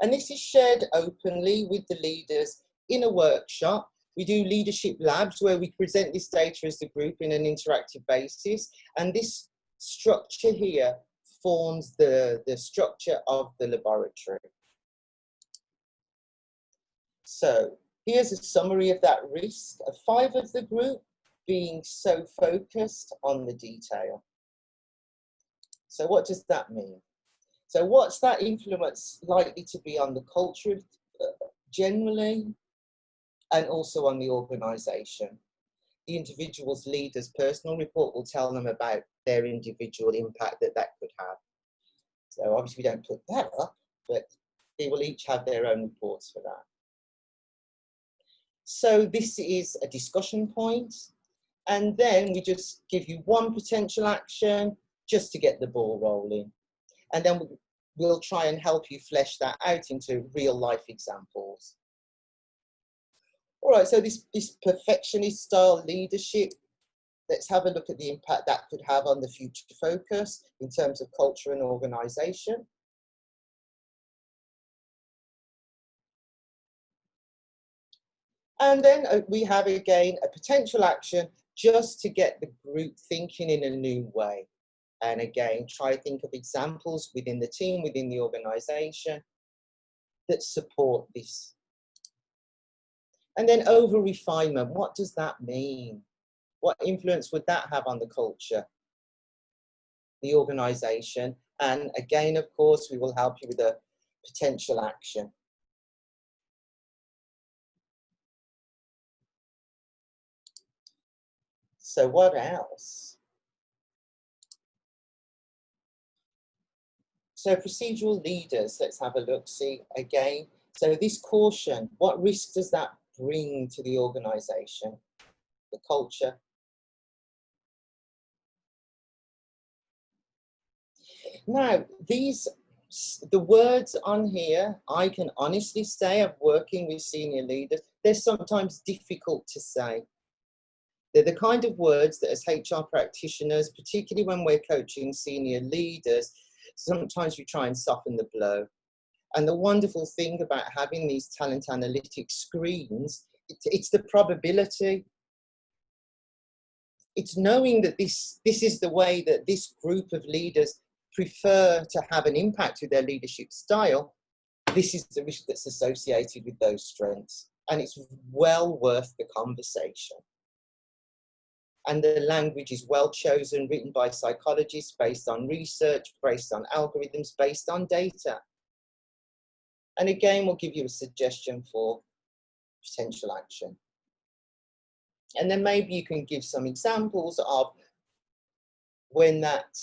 And this is shared openly with the leaders in a workshop. We do leadership labs where we present this data as the group in an interactive basis. And this structure here forms the structure of the laboratory. So here's a summary of that risk of 5 of the group being so focused on the detail. So what does that mean? So what's that influence likely to be on the culture generally, and also on the organisation? The individual's leader's personal report will tell them about their individual impact that could have. So obviously we don't put that up, but they will each have their own reports for that. So this is a discussion point. And then we just give you one potential action just to get the ball rolling. And then we'll try and help you flesh that out into real life examples. All right, so this perfectionist style leadership, let's have a look at the impact that could have on the future focus in terms of culture and organisation. And then we have again a potential action just to get the group thinking in a new way. And again, try to think of examples within the team, within the organisation that support this. And then over refinement, what does that mean? What influence would that have on the culture, the organisation? And again, of course, we will help you with a potential action. So what else? So procedural leaders, let's have a look, see again. So this caution, what risk does that bring to the organisation, the culture? Now, the words on here, I can honestly say, of working with senior leaders, they're sometimes difficult to say. They're the kind of words that as HR practitioners, particularly when we're coaching senior leaders, sometimes we try and soften the blow. And the wonderful thing about having these talent analytics screens, it's the probability. It's knowing that this is the way that this group of leaders prefer to have an impact with their leadership style. This is the risk that's associated with those strengths. And it's well worth the conversation. And the language is well chosen, written by psychologists, based on research, based on algorithms, based on data. And again, we'll give you a suggestion for potential action. And then maybe you can give some examples of when that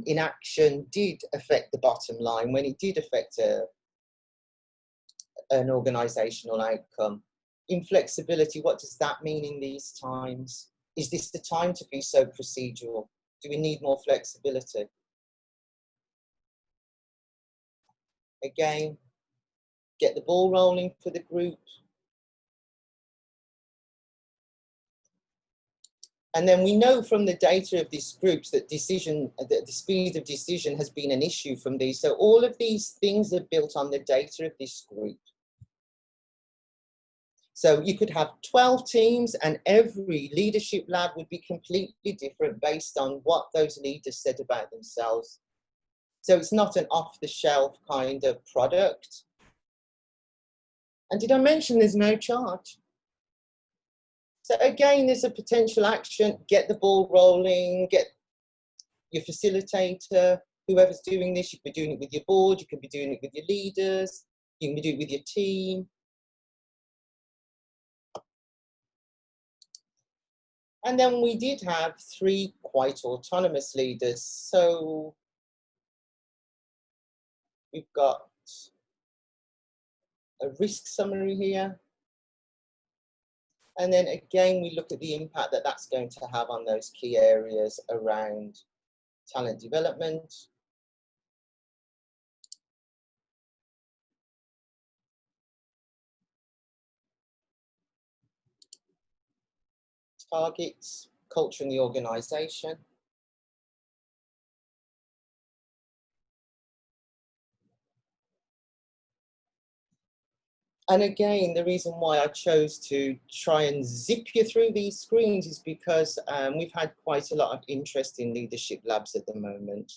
inaction did affect the bottom line, when it did affect an organisational outcome. Inflexibility, what does that mean in these times? Is this the time to be so procedural? Do we need more flexibility? Again, get the ball rolling for the group. And then we know from the data of these groups that the speed of decision has been an issue from these. So all of these things are built on the data of this group. So you could have 12 teams and every leadership lab would be completely different based on what those leaders said about themselves. So it's not an off-the-shelf kind of product. And did I mention there's no charge? So again, there's a potential action, get the ball rolling, get your facilitator, whoever's doing this, you could be doing it with your board, you could be doing it with your leaders, you can be doing it with your team. And then we did have 3 quite autonomous leaders. So we've got a risk summary here. And then again, we look at the impact that that's going to have on those key areas around talent development. Targets, culture in the organisation. And again, the reason why I chose to try and zip you through these screens is because we've had quite a lot of interest in leadership labs at the moment.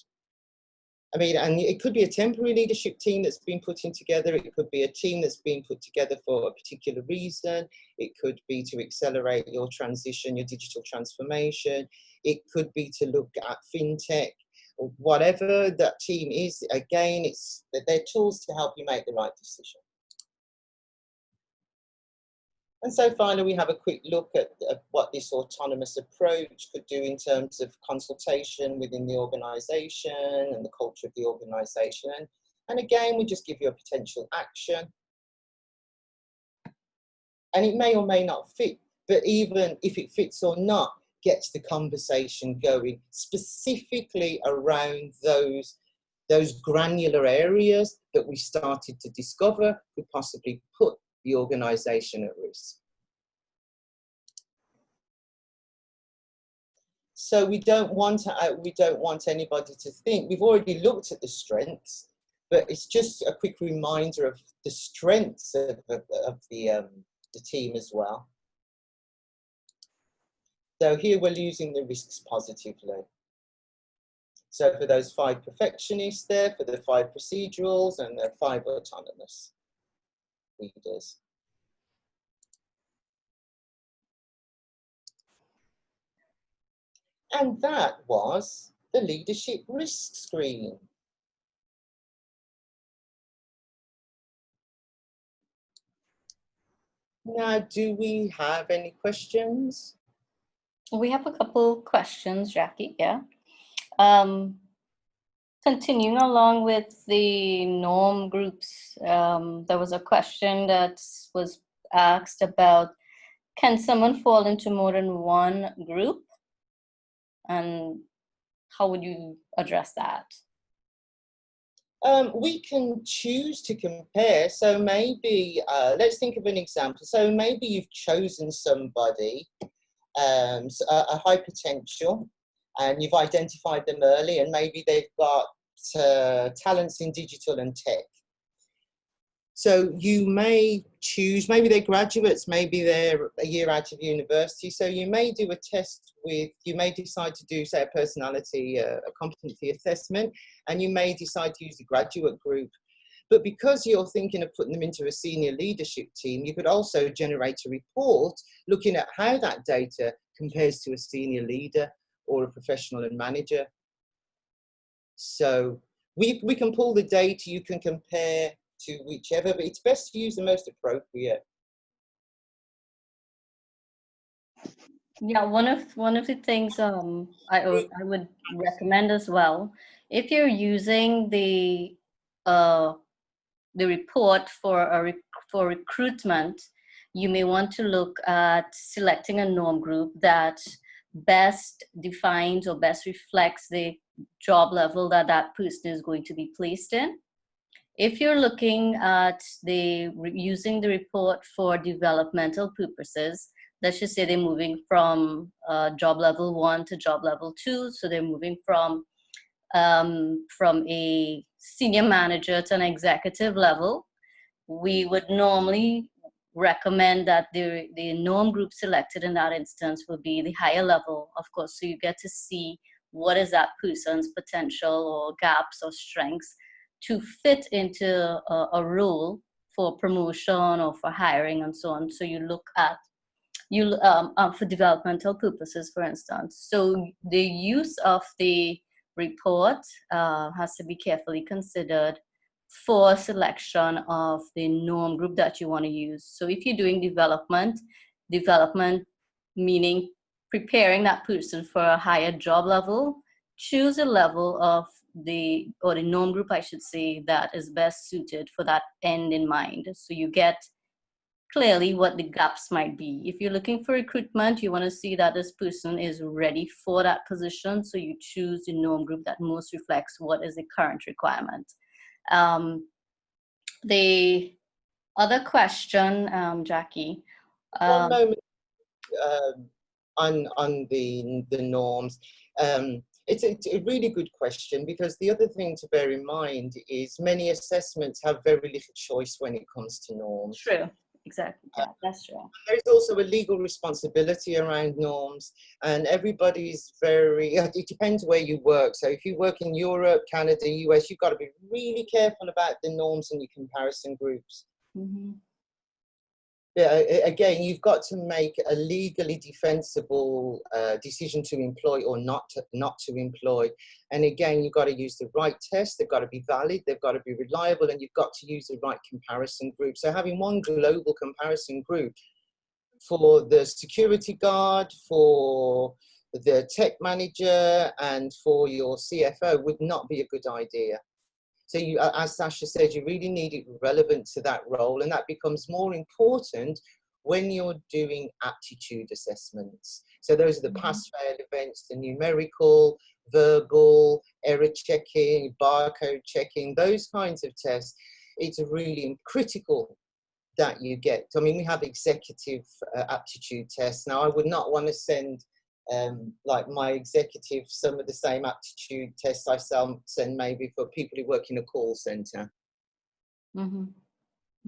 I mean, and it could be a temporary leadership team that's been put in together. It could be a team that's been put together for a particular reason. It could be to accelerate your transition, your digital transformation. It could be to look at fintech, or whatever that team is. Again, they're tools to help you make the right decision. And so finally, we have a quick look at what this autonomous approach could do in terms of consultation within the organisation and the culture of the organisation. And again, we just give you a potential action. And it may or may not fit, but even if it fits or not, gets the conversation going specifically around those granular areas that we started to discover could possibly put the organisation at risk. So we don't want anybody to think we've already looked at the strengths, but it's just a quick reminder of the strengths of the team as well. So here we're using the risks positively. So for those 5 perfectionists there, for the 5 procedurals, and the 5 autonomous leaders. And that was the leadership risk screen. Now, do we have any questions? We have a couple questions, Jackie, yeah. Continuing along with the norm groups, there was a question that was asked about, can someone fall into more than one group? And how would you address that? We can choose to compare. So maybe, let's think of an example. So maybe you've chosen somebody, a high potential, and you've identified them early, and maybe they've got talents in digital and tech. So you may choose, maybe they're graduates, maybe they're a year out of university. So you may do a test with, you may decide to do, say, a personality, a competency assessment, and you may decide to use the graduate group. But because you're thinking of putting them into a senior leadership team, you could also generate a report looking at how that data compares to a senior leader or a professional and manager. So we can pull the data, you can compare to whichever, but it's best to use the most appropriate. Yeah, one of the things I would recommend as well, if you're using the report for recruitment, you may want to look at selecting a norm group that best defines or best reflects the job level that that person is going to be placed in. If you're looking at using the report for developmental purposes, let's just say they're moving from job level 1 to job level 2, so they're moving from a senior manager to an executive level, we would normally recommend that the norm group selected in that instance would be the higher level, of course, so you get to see what is that person's potential or gaps or strengths to fit into a role for promotion or for hiring and so on. So you look at, for developmental purposes, for instance. So the use of the report has to be carefully considered for selection of the norm group that you want to use. So if you're doing development meaning preparing that person for a higher job level, choose a level of the norm group, I should say, that is best suited for that end in mind. So you get clearly what the gaps might be. If you're looking for recruitment, you want to see that this person is ready for that position. So you choose the norm group that most reflects what is the current requirement. The other question, Jackie. One moment on the norms. It's a really good question, because the other thing to bear in mind is many assessments have very little choice when it comes to norms. True, exactly, yeah, that's true. There's also a legal responsibility around norms, and everybody's it depends where you work. So if you work in Europe, Canada, US, you've got to be really careful about the norms and your comparison groups. Mm-hmm. Yeah, again, you've got to make a legally defensible decision to employ or not to employ. And again, you've got to use the right test. They've got to be valid. They've got to be reliable, and you've got to use the right comparison group. So having one global comparison group for the security guard, for the tech manager, and for your CFO would not be a good idea. So you, as Sasha said, you really need it relevant to that role, and that becomes more important when you're doing aptitude assessments. So those are the pass-fail events, the numerical, verbal, error checking, barcode checking, those kinds of tests. It's really critical that you get. I mean, we have executive aptitude tests. Now, I would not want to send like my executive some of the same aptitude tests I send maybe for people who work in a call center. Mm-hmm.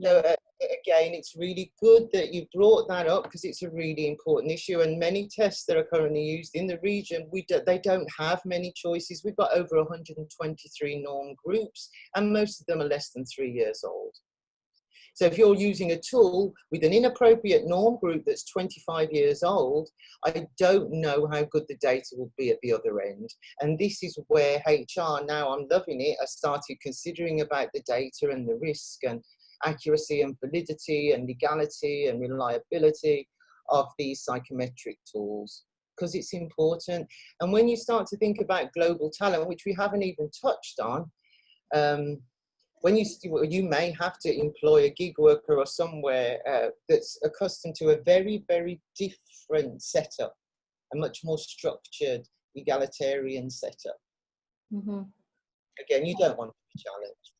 So again, it's really good that you brought that up, because it's a really important issue, and many tests that are currently used in the region, they don't have many choices. We've got over 123 norm groups, and most of them are less than 3 years old. So if you're using a tool with an inappropriate norm group that's 25 years old, I don't know how good the data will be at the other end. And this is where HR, now I'm loving it, I started considering about the data and the risk and accuracy and validity and legality and reliability of these psychometric tools. because it's important. And when you start to think about global talent, which we haven't even touched on, when you may have to employ a gig worker or somewhere that's accustomed to a very, very different setup, a much more structured, egalitarian setup. Mm-hmm. Again, you don't want to be challenged.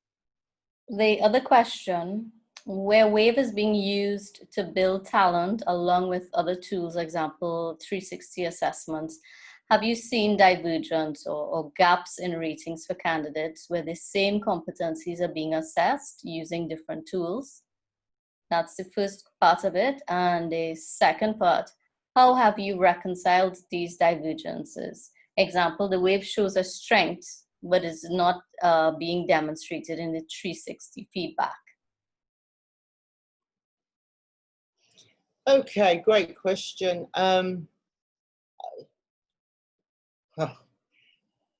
The other question, where WAVE is being used to build talent along with other tools, example, 360 assessments, have you seen divergence or gaps in ratings for candidates where the same competencies are being assessed using different tools? That's the first part of it. And the second part, how have you reconciled these divergences? Example, the WAVE shows a strength, but is not being demonstrated in the 360 feedback. Okay, great question.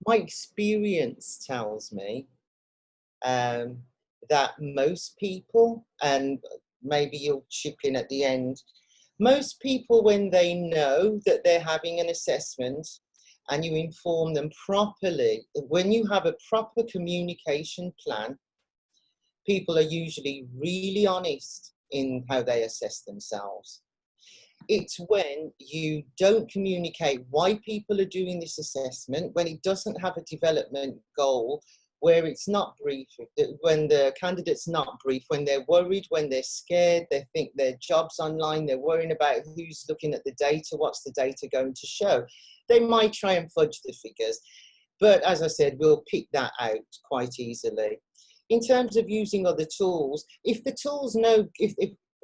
My experience tells me that most people, and maybe you'll chip in at the end, most people, when they know that they're having an assessment and you inform them properly, when you have a proper communication plan, people are usually really honest in how they assess themselves. It's when you don't communicate why people are doing this assessment, when it doesn't have a development goal, where it's not brief, when the candidate's not brief, when they're worried, when they're scared, they think their job's online, they're worrying about who's looking at the data, what's the data going to show. They might try and fudge the figures, but as I said, we'll pick that out quite easily. In terms of using other tools, if the tools know,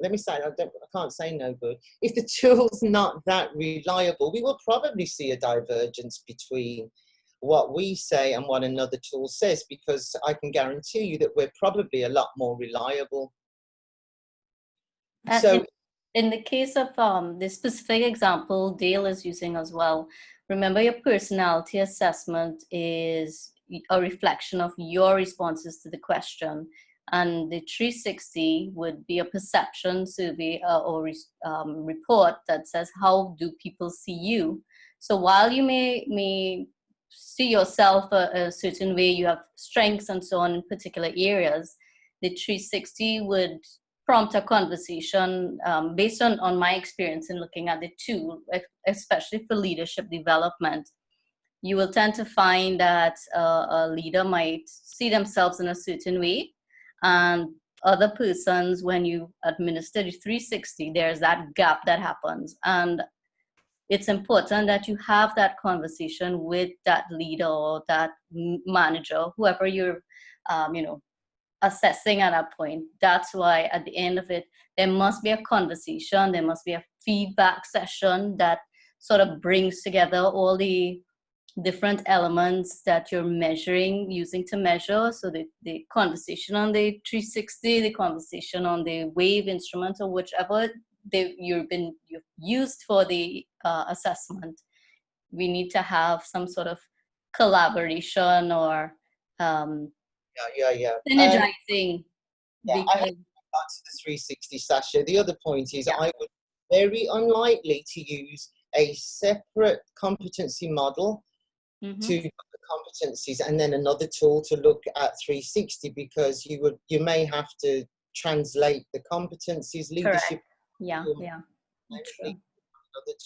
let me say, I can't say no good. If the tool's not that reliable, we will probably see a divergence between what we say and what another tool says, because I can guarantee you that we're probably a lot more reliable. And so in the case of the specific example Dale is using as well, remember your personality assessment is a reflection of your responses to the question. And the 360 would be a perception survey or report that says, how do people see you? So while you may see yourself a certain way, you have strengths and so on in particular areas, the 360 would prompt a conversation based on my experience in looking at the tool, especially for leadership development. You will tend to find that a leader might see themselves in a certain way, and other persons, when you administer the 360, there's that gap that happens. And it's important that you have that conversation with that leader or that manager, whoever you're, assessing at that point. That's why at the end of it, there must be a conversation, there must be a feedback session that sort of brings together all the different elements that you're measuring, using to measure. So the conversation on the 360, the conversation on the WAVE instrument, or whichever you've used for the assessment. We need to have some sort of collaboration or synergizing. I have to the 360, Sasha. The other point is I would very unlikely to use a separate competency model to look at competencies and then another tool to look at 360, because you may have to translate the competencies, leadership. Another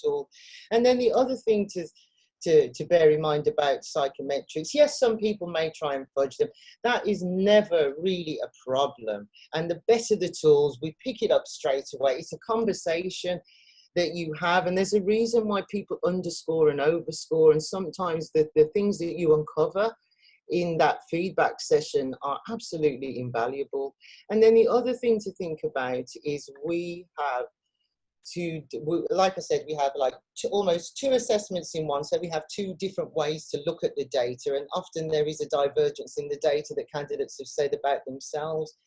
tool. And then the other thing to bear in mind about psychometrics, yes, some people may try and fudge them. That is never really a problem. And the better the tools, we pick it up straight away. It's a conversation that you have, and there's a reason why people underscore and overscore, and sometimes the things that you uncover in that feedback session are absolutely invaluable. And then the other thing to think about is like I said, we have like almost two assessments in one, so we have two different ways to look at the data, and often there is a divergence in the data that candidates have said about themselves.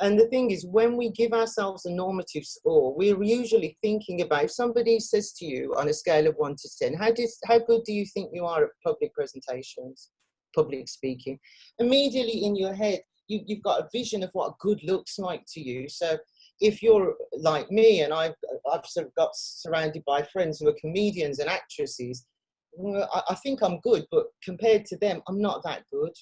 And the thing is, when we give ourselves a normative score, we're usually thinking about, if somebody says to you on a scale of 1 to 10, how good do you think you are at public presentations, public speaking? Immediately in your head, you've got a vision of what good looks like to you. So if you're like me, and I've sort of got surrounded by friends who are comedians and actresses, well, I think I'm good, but compared to them, I'm not that good.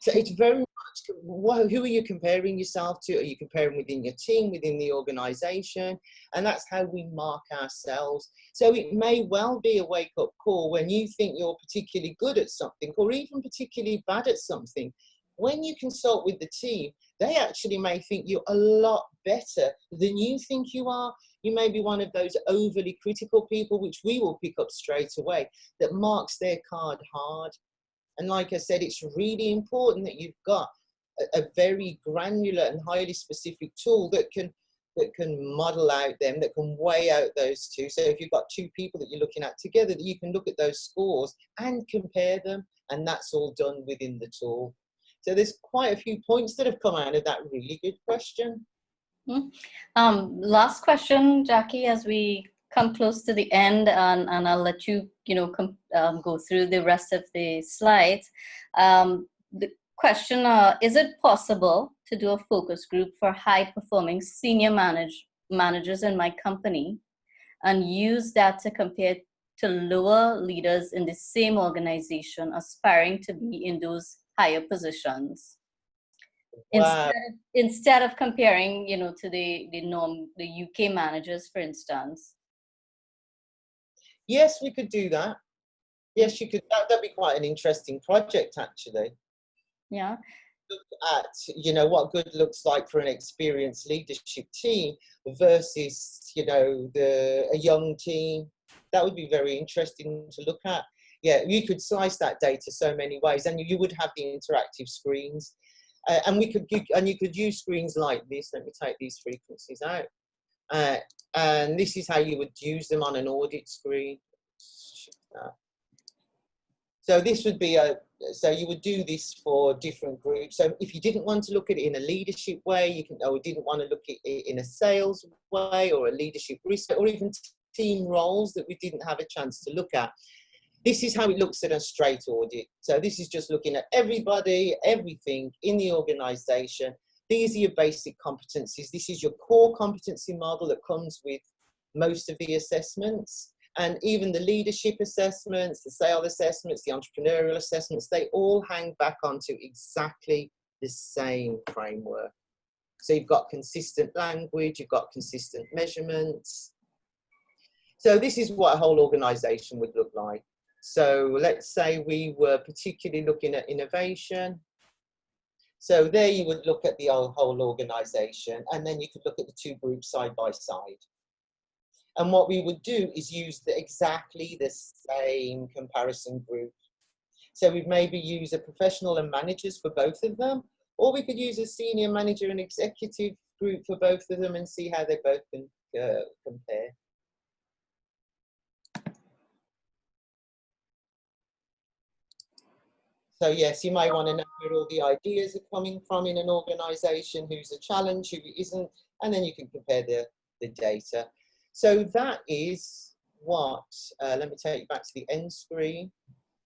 So it's very much, who are you comparing yourself to? Are you comparing within your team, within the organization? And that's how we mark ourselves. So it may well be a wake-up call when you think you're particularly good at something, or even particularly bad at something. When you consult with the team, they actually may think you're a lot better than you think you are. You may be one of those overly critical people, which we will pick up straight away, that marks their card hard. And like I said, it's really important that you've got a very granular and highly specific tool that can model out them, that can weigh out those two. So if you've got two people that you're looking at together, that you can look at those scores and compare them, and that's all done within the tool. So there's quite a few points that have come out of that really good question. Last question, Jackie, as we come close to the end, and I'll let you, go through the rest of the slides. The question, is it possible to do a focus group for high-performing senior managers in my company and use that to compare to lower leaders in the same organization aspiring to be in those higher positions? Wow. Instead of comparing, to the UK managers, for instance. Yes, we could do that. Yes, you could. That'd be quite an interesting project, actually. Yeah. Look at, what good looks like for an experienced leadership team versus, a young team. That would be very interesting to look at. Yeah, you could slice that data so many ways, and you would have the interactive screens. And you could use screens like this. Let me take these frequencies out. And this is how you would use them on an audit screen. So this would be so you would do this for different groups. So if you didn't want to look at it in a leadership way, or didn't want to look at it in a sales way, or a leadership risk, or even team roles that we didn't have a chance to look at. This is how it looks at a straight audit. So this is just looking at everybody, everything in the organization. These are your basic competencies. This is your core competency model that comes with most of the assessments. And even the leadership assessments, the sales assessments, the entrepreneurial assessments, they all hang back onto exactly the same framework. So you've got consistent language, you've got consistent measurements. So this is what a whole organization would look like. So let's say we were particularly looking at innovation. So there you would look at the whole organization, and then you could look at the two groups side by side. And what we would do is use exactly the same comparison group. So we'd maybe use a professional and managers for both of them, or we could use a senior manager and executive group for both of them and see how they both can compare. So yes, you may want to know where all the ideas are coming from in an organization, who's a challenge, who isn't, and then you can compare the data. So that is what, let me take you back to the end screen.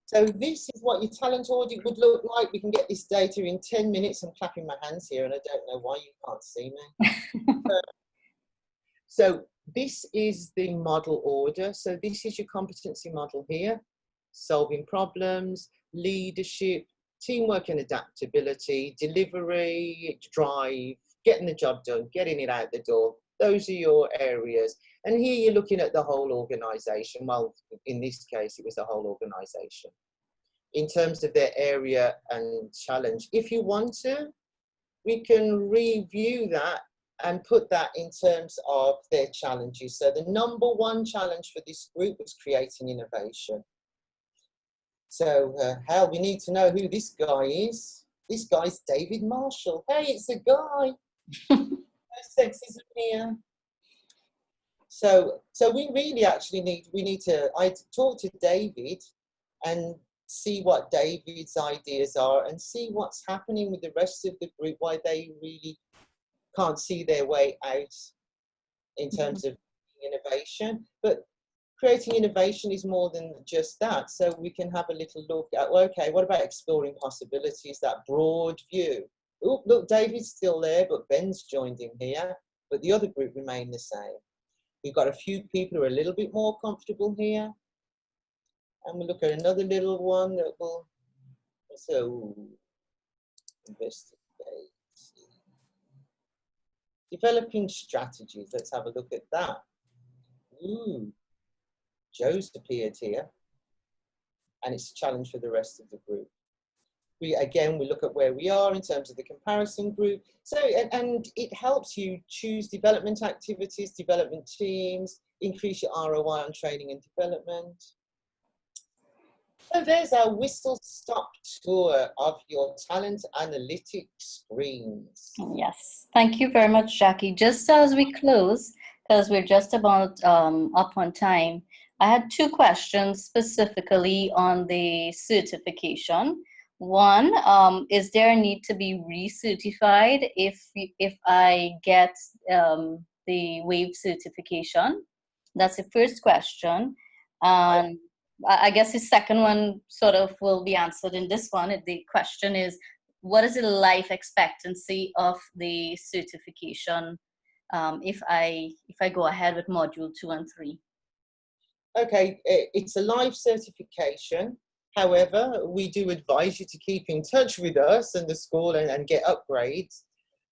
So this is what your talent audit would look like. We can get this data in 10 minutes. I'm clapping my hands here and I don't know why you can't see me. So this is the model order. So this is your competency model here. Solving problems, leadership, teamwork and adaptability, delivery, drive, getting the job done, getting it out the door. Those are your areas. And here you're looking at the whole organization. Well, in this case, it was the whole organization in terms of their area and challenge. If you want to, we can review that and put that in terms of their challenges. So the number one challenge for this group was creating innovation. So hell, we need to know who this guy is. This guy's David Marshall. Hey, it's a guy. No sexism here. So we really actually need to talk to David and see what David's ideas are and see what's happening with the rest of the group, why they really can't see their way out in terms of innovation. But creating innovation is more than just that. So we can have a little look at, well, okay, what about exploring possibilities, that broad view? Oh, look, David's still there, but Ben's joined in here. But the other group remain the same. We've got a few people who are a little bit more comfortable here. And we'll look at another little one that will, so, investigate. Developing strategies, let's have a look at that. Ooh, Joe's appeared here. And it's a challenge for the rest of the group. We look at where we are in terms of the comparison group. So, and it helps you choose development activities, development teams, increase your ROI on training and development. So there's our whistle-stop tour of your talent analytics screens. Yes, thank you very much, Jackie. Just as we close, because we're just about up on time, I had two questions specifically on the certification. One, is there a need to be recertified if I get the WAVE certification? That's the first question. And I guess the second one sort of will be answered in this one. The question is, what is the life expectancy of the certification if I go ahead with module 2 and 3? Okay, it's a live certification. However, we do advise you to keep in touch with us and the school and get upgrades,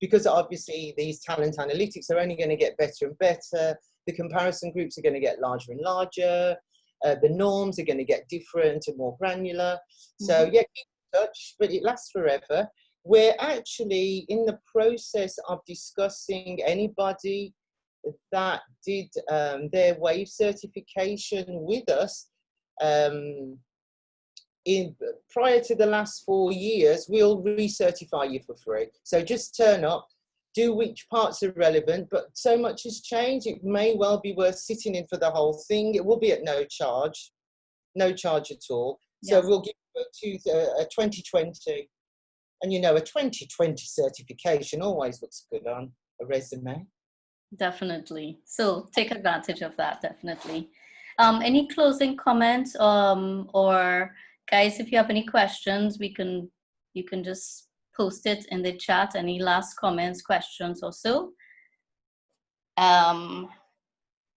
because obviously these talent analytics are only going to get better and better. The comparison groups are going to get larger and larger. The norms are going to get different and more granular. So yeah, keep in touch, but it lasts forever. We're actually in the process of discussing anybody that did their WAVE certification with us prior to the last 4 years. We'll recertify you for free. So just turn up, do which parts are relevant, but so much has changed, it may well be worth sitting in for the whole thing. It will be at no charge at all. So we'll give you a 2020, and you know, a 2020 certification always looks good on a resume. Definitely. So take advantage of that, definitely. Any closing comments, or guys, if you have any questions, you can just post it in the chat. Any last comments, questions or so?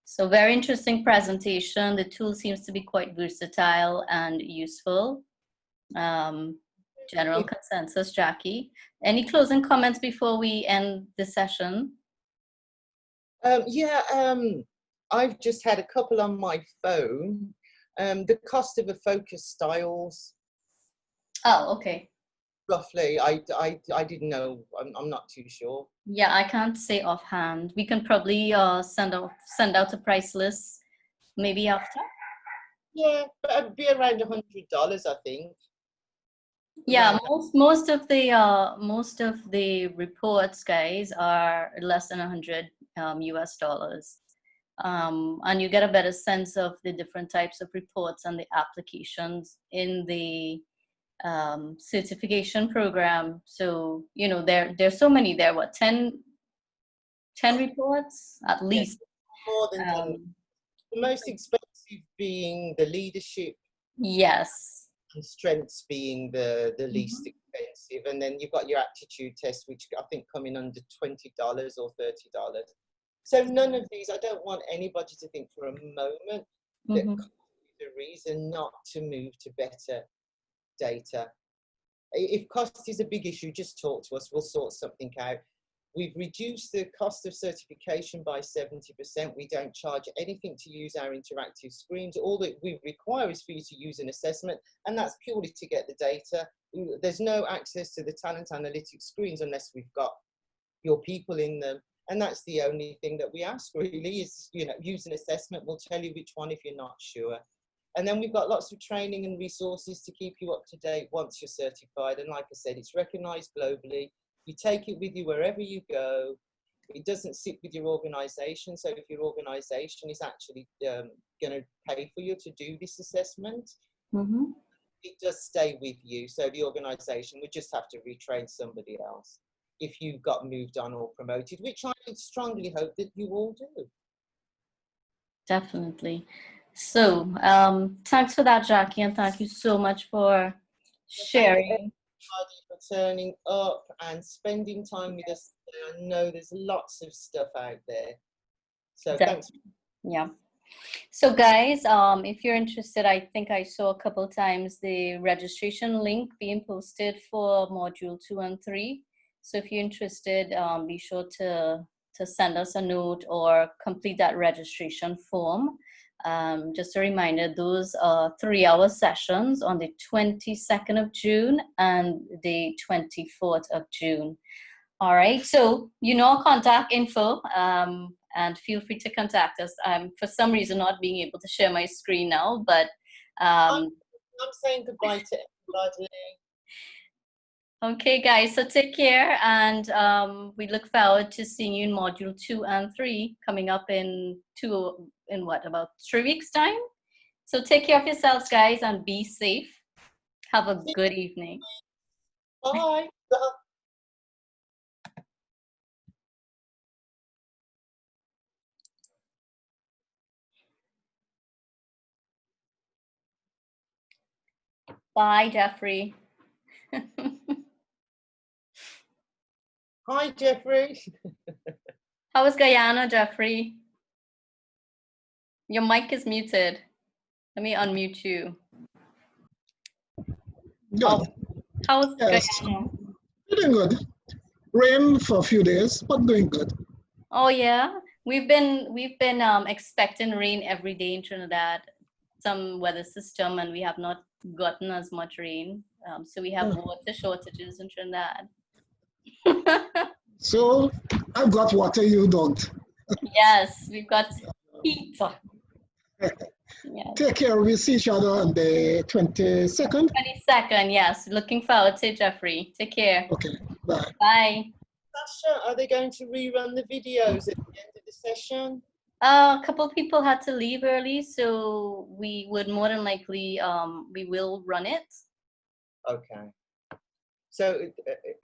So very interesting presentation. The tool seems to be quite versatile and useful. General consensus, Jackie. Any closing comments before we end the session? I've just had a couple on my phone. The cost of a focus styles. Oh, okay. Roughly, I didn't know. I'm not too sure. Yeah, I can't say offhand. We can probably send out a price list maybe after. Yeah, but it'd be around $100, I think. Yeah, most of the reports, guys, are less than $100 US. And you get a better sense of the different types of reports and the applications in the certification program. So, you know, there's so many there, what, 10 reports at least? More than 10. The most expensive being the leadership. Yes. And strengths being the least expensive. And then you've got your aptitude test, which I think come in under $20 or $30. So none of these, I don't want anybody to think for a moment that cost is a reason not to move to better data. If cost is a big issue, just talk to us, we'll sort something out. We've reduced the cost of certification by 70%. We don't charge anything to use our interactive screens. All that we require is for you to use an assessment, and that's purely to get the data. There's no access to the talent analytics screens unless we've got your people in them. And that's the only thing that we ask really is, you know, use an assessment. We'll tell you which one if you're not sure. And then we've got lots of training and resources to keep you up to date once you're certified. And like I said, it's recognized globally. You take it with you wherever you go. It doesn't sit with your organization. So if your organization is actually going to pay for you to do this assessment, it does stay with you. So the organization would just have to retrain somebody else if you got moved on or promoted, which I strongly hope that you all do. Definitely. So thanks for that, Jackie, and thank you so much for sharing. for turning up and spending time with us. I know there's lots of stuff out there. So thanks. Yeah. So guys, if you're interested, I think I saw a couple times the registration link being posted for module 2 and 3. So if you're interested, be sure to send us a note or complete that registration form. Just a reminder, those are 3-hour sessions on the 22nd of June and the 24th of June. All right, so you know our contact info, and feel free to contact us. I'm for some reason not being able to share my screen now, but I'm saying goodbye to everybody. Okay, guys, so take care, and we look forward to seeing you in module 2 and 3 coming up in about 3 weeks' time. So take care of yourselves, guys, and be safe. Have a good evening. Bye. Bye, Jeffrey. Hi, Jeffrey. How was Guyana, Jeffrey? Your mic is muted. Let me unmute you. Good. Oh, how was Yes. Guyana? Doing good. Rain for a few days, but doing good. Oh yeah, we've been expecting rain every day in Trinidad. Some weather system, and we have not gotten as much rain. So we have water shortages in Trinidad. So I've got water, you don't. Yes, we've got heat. Yes. Take care. We'll see each other on the 22nd. 22nd, yes. Looking forward to it, Jeffrey. Take care. Okay, bye. Bye. Sasha, are they going to rerun the videos at the end of the session? A couple of people had to leave early, so we would more than likely we will run it. Okay. So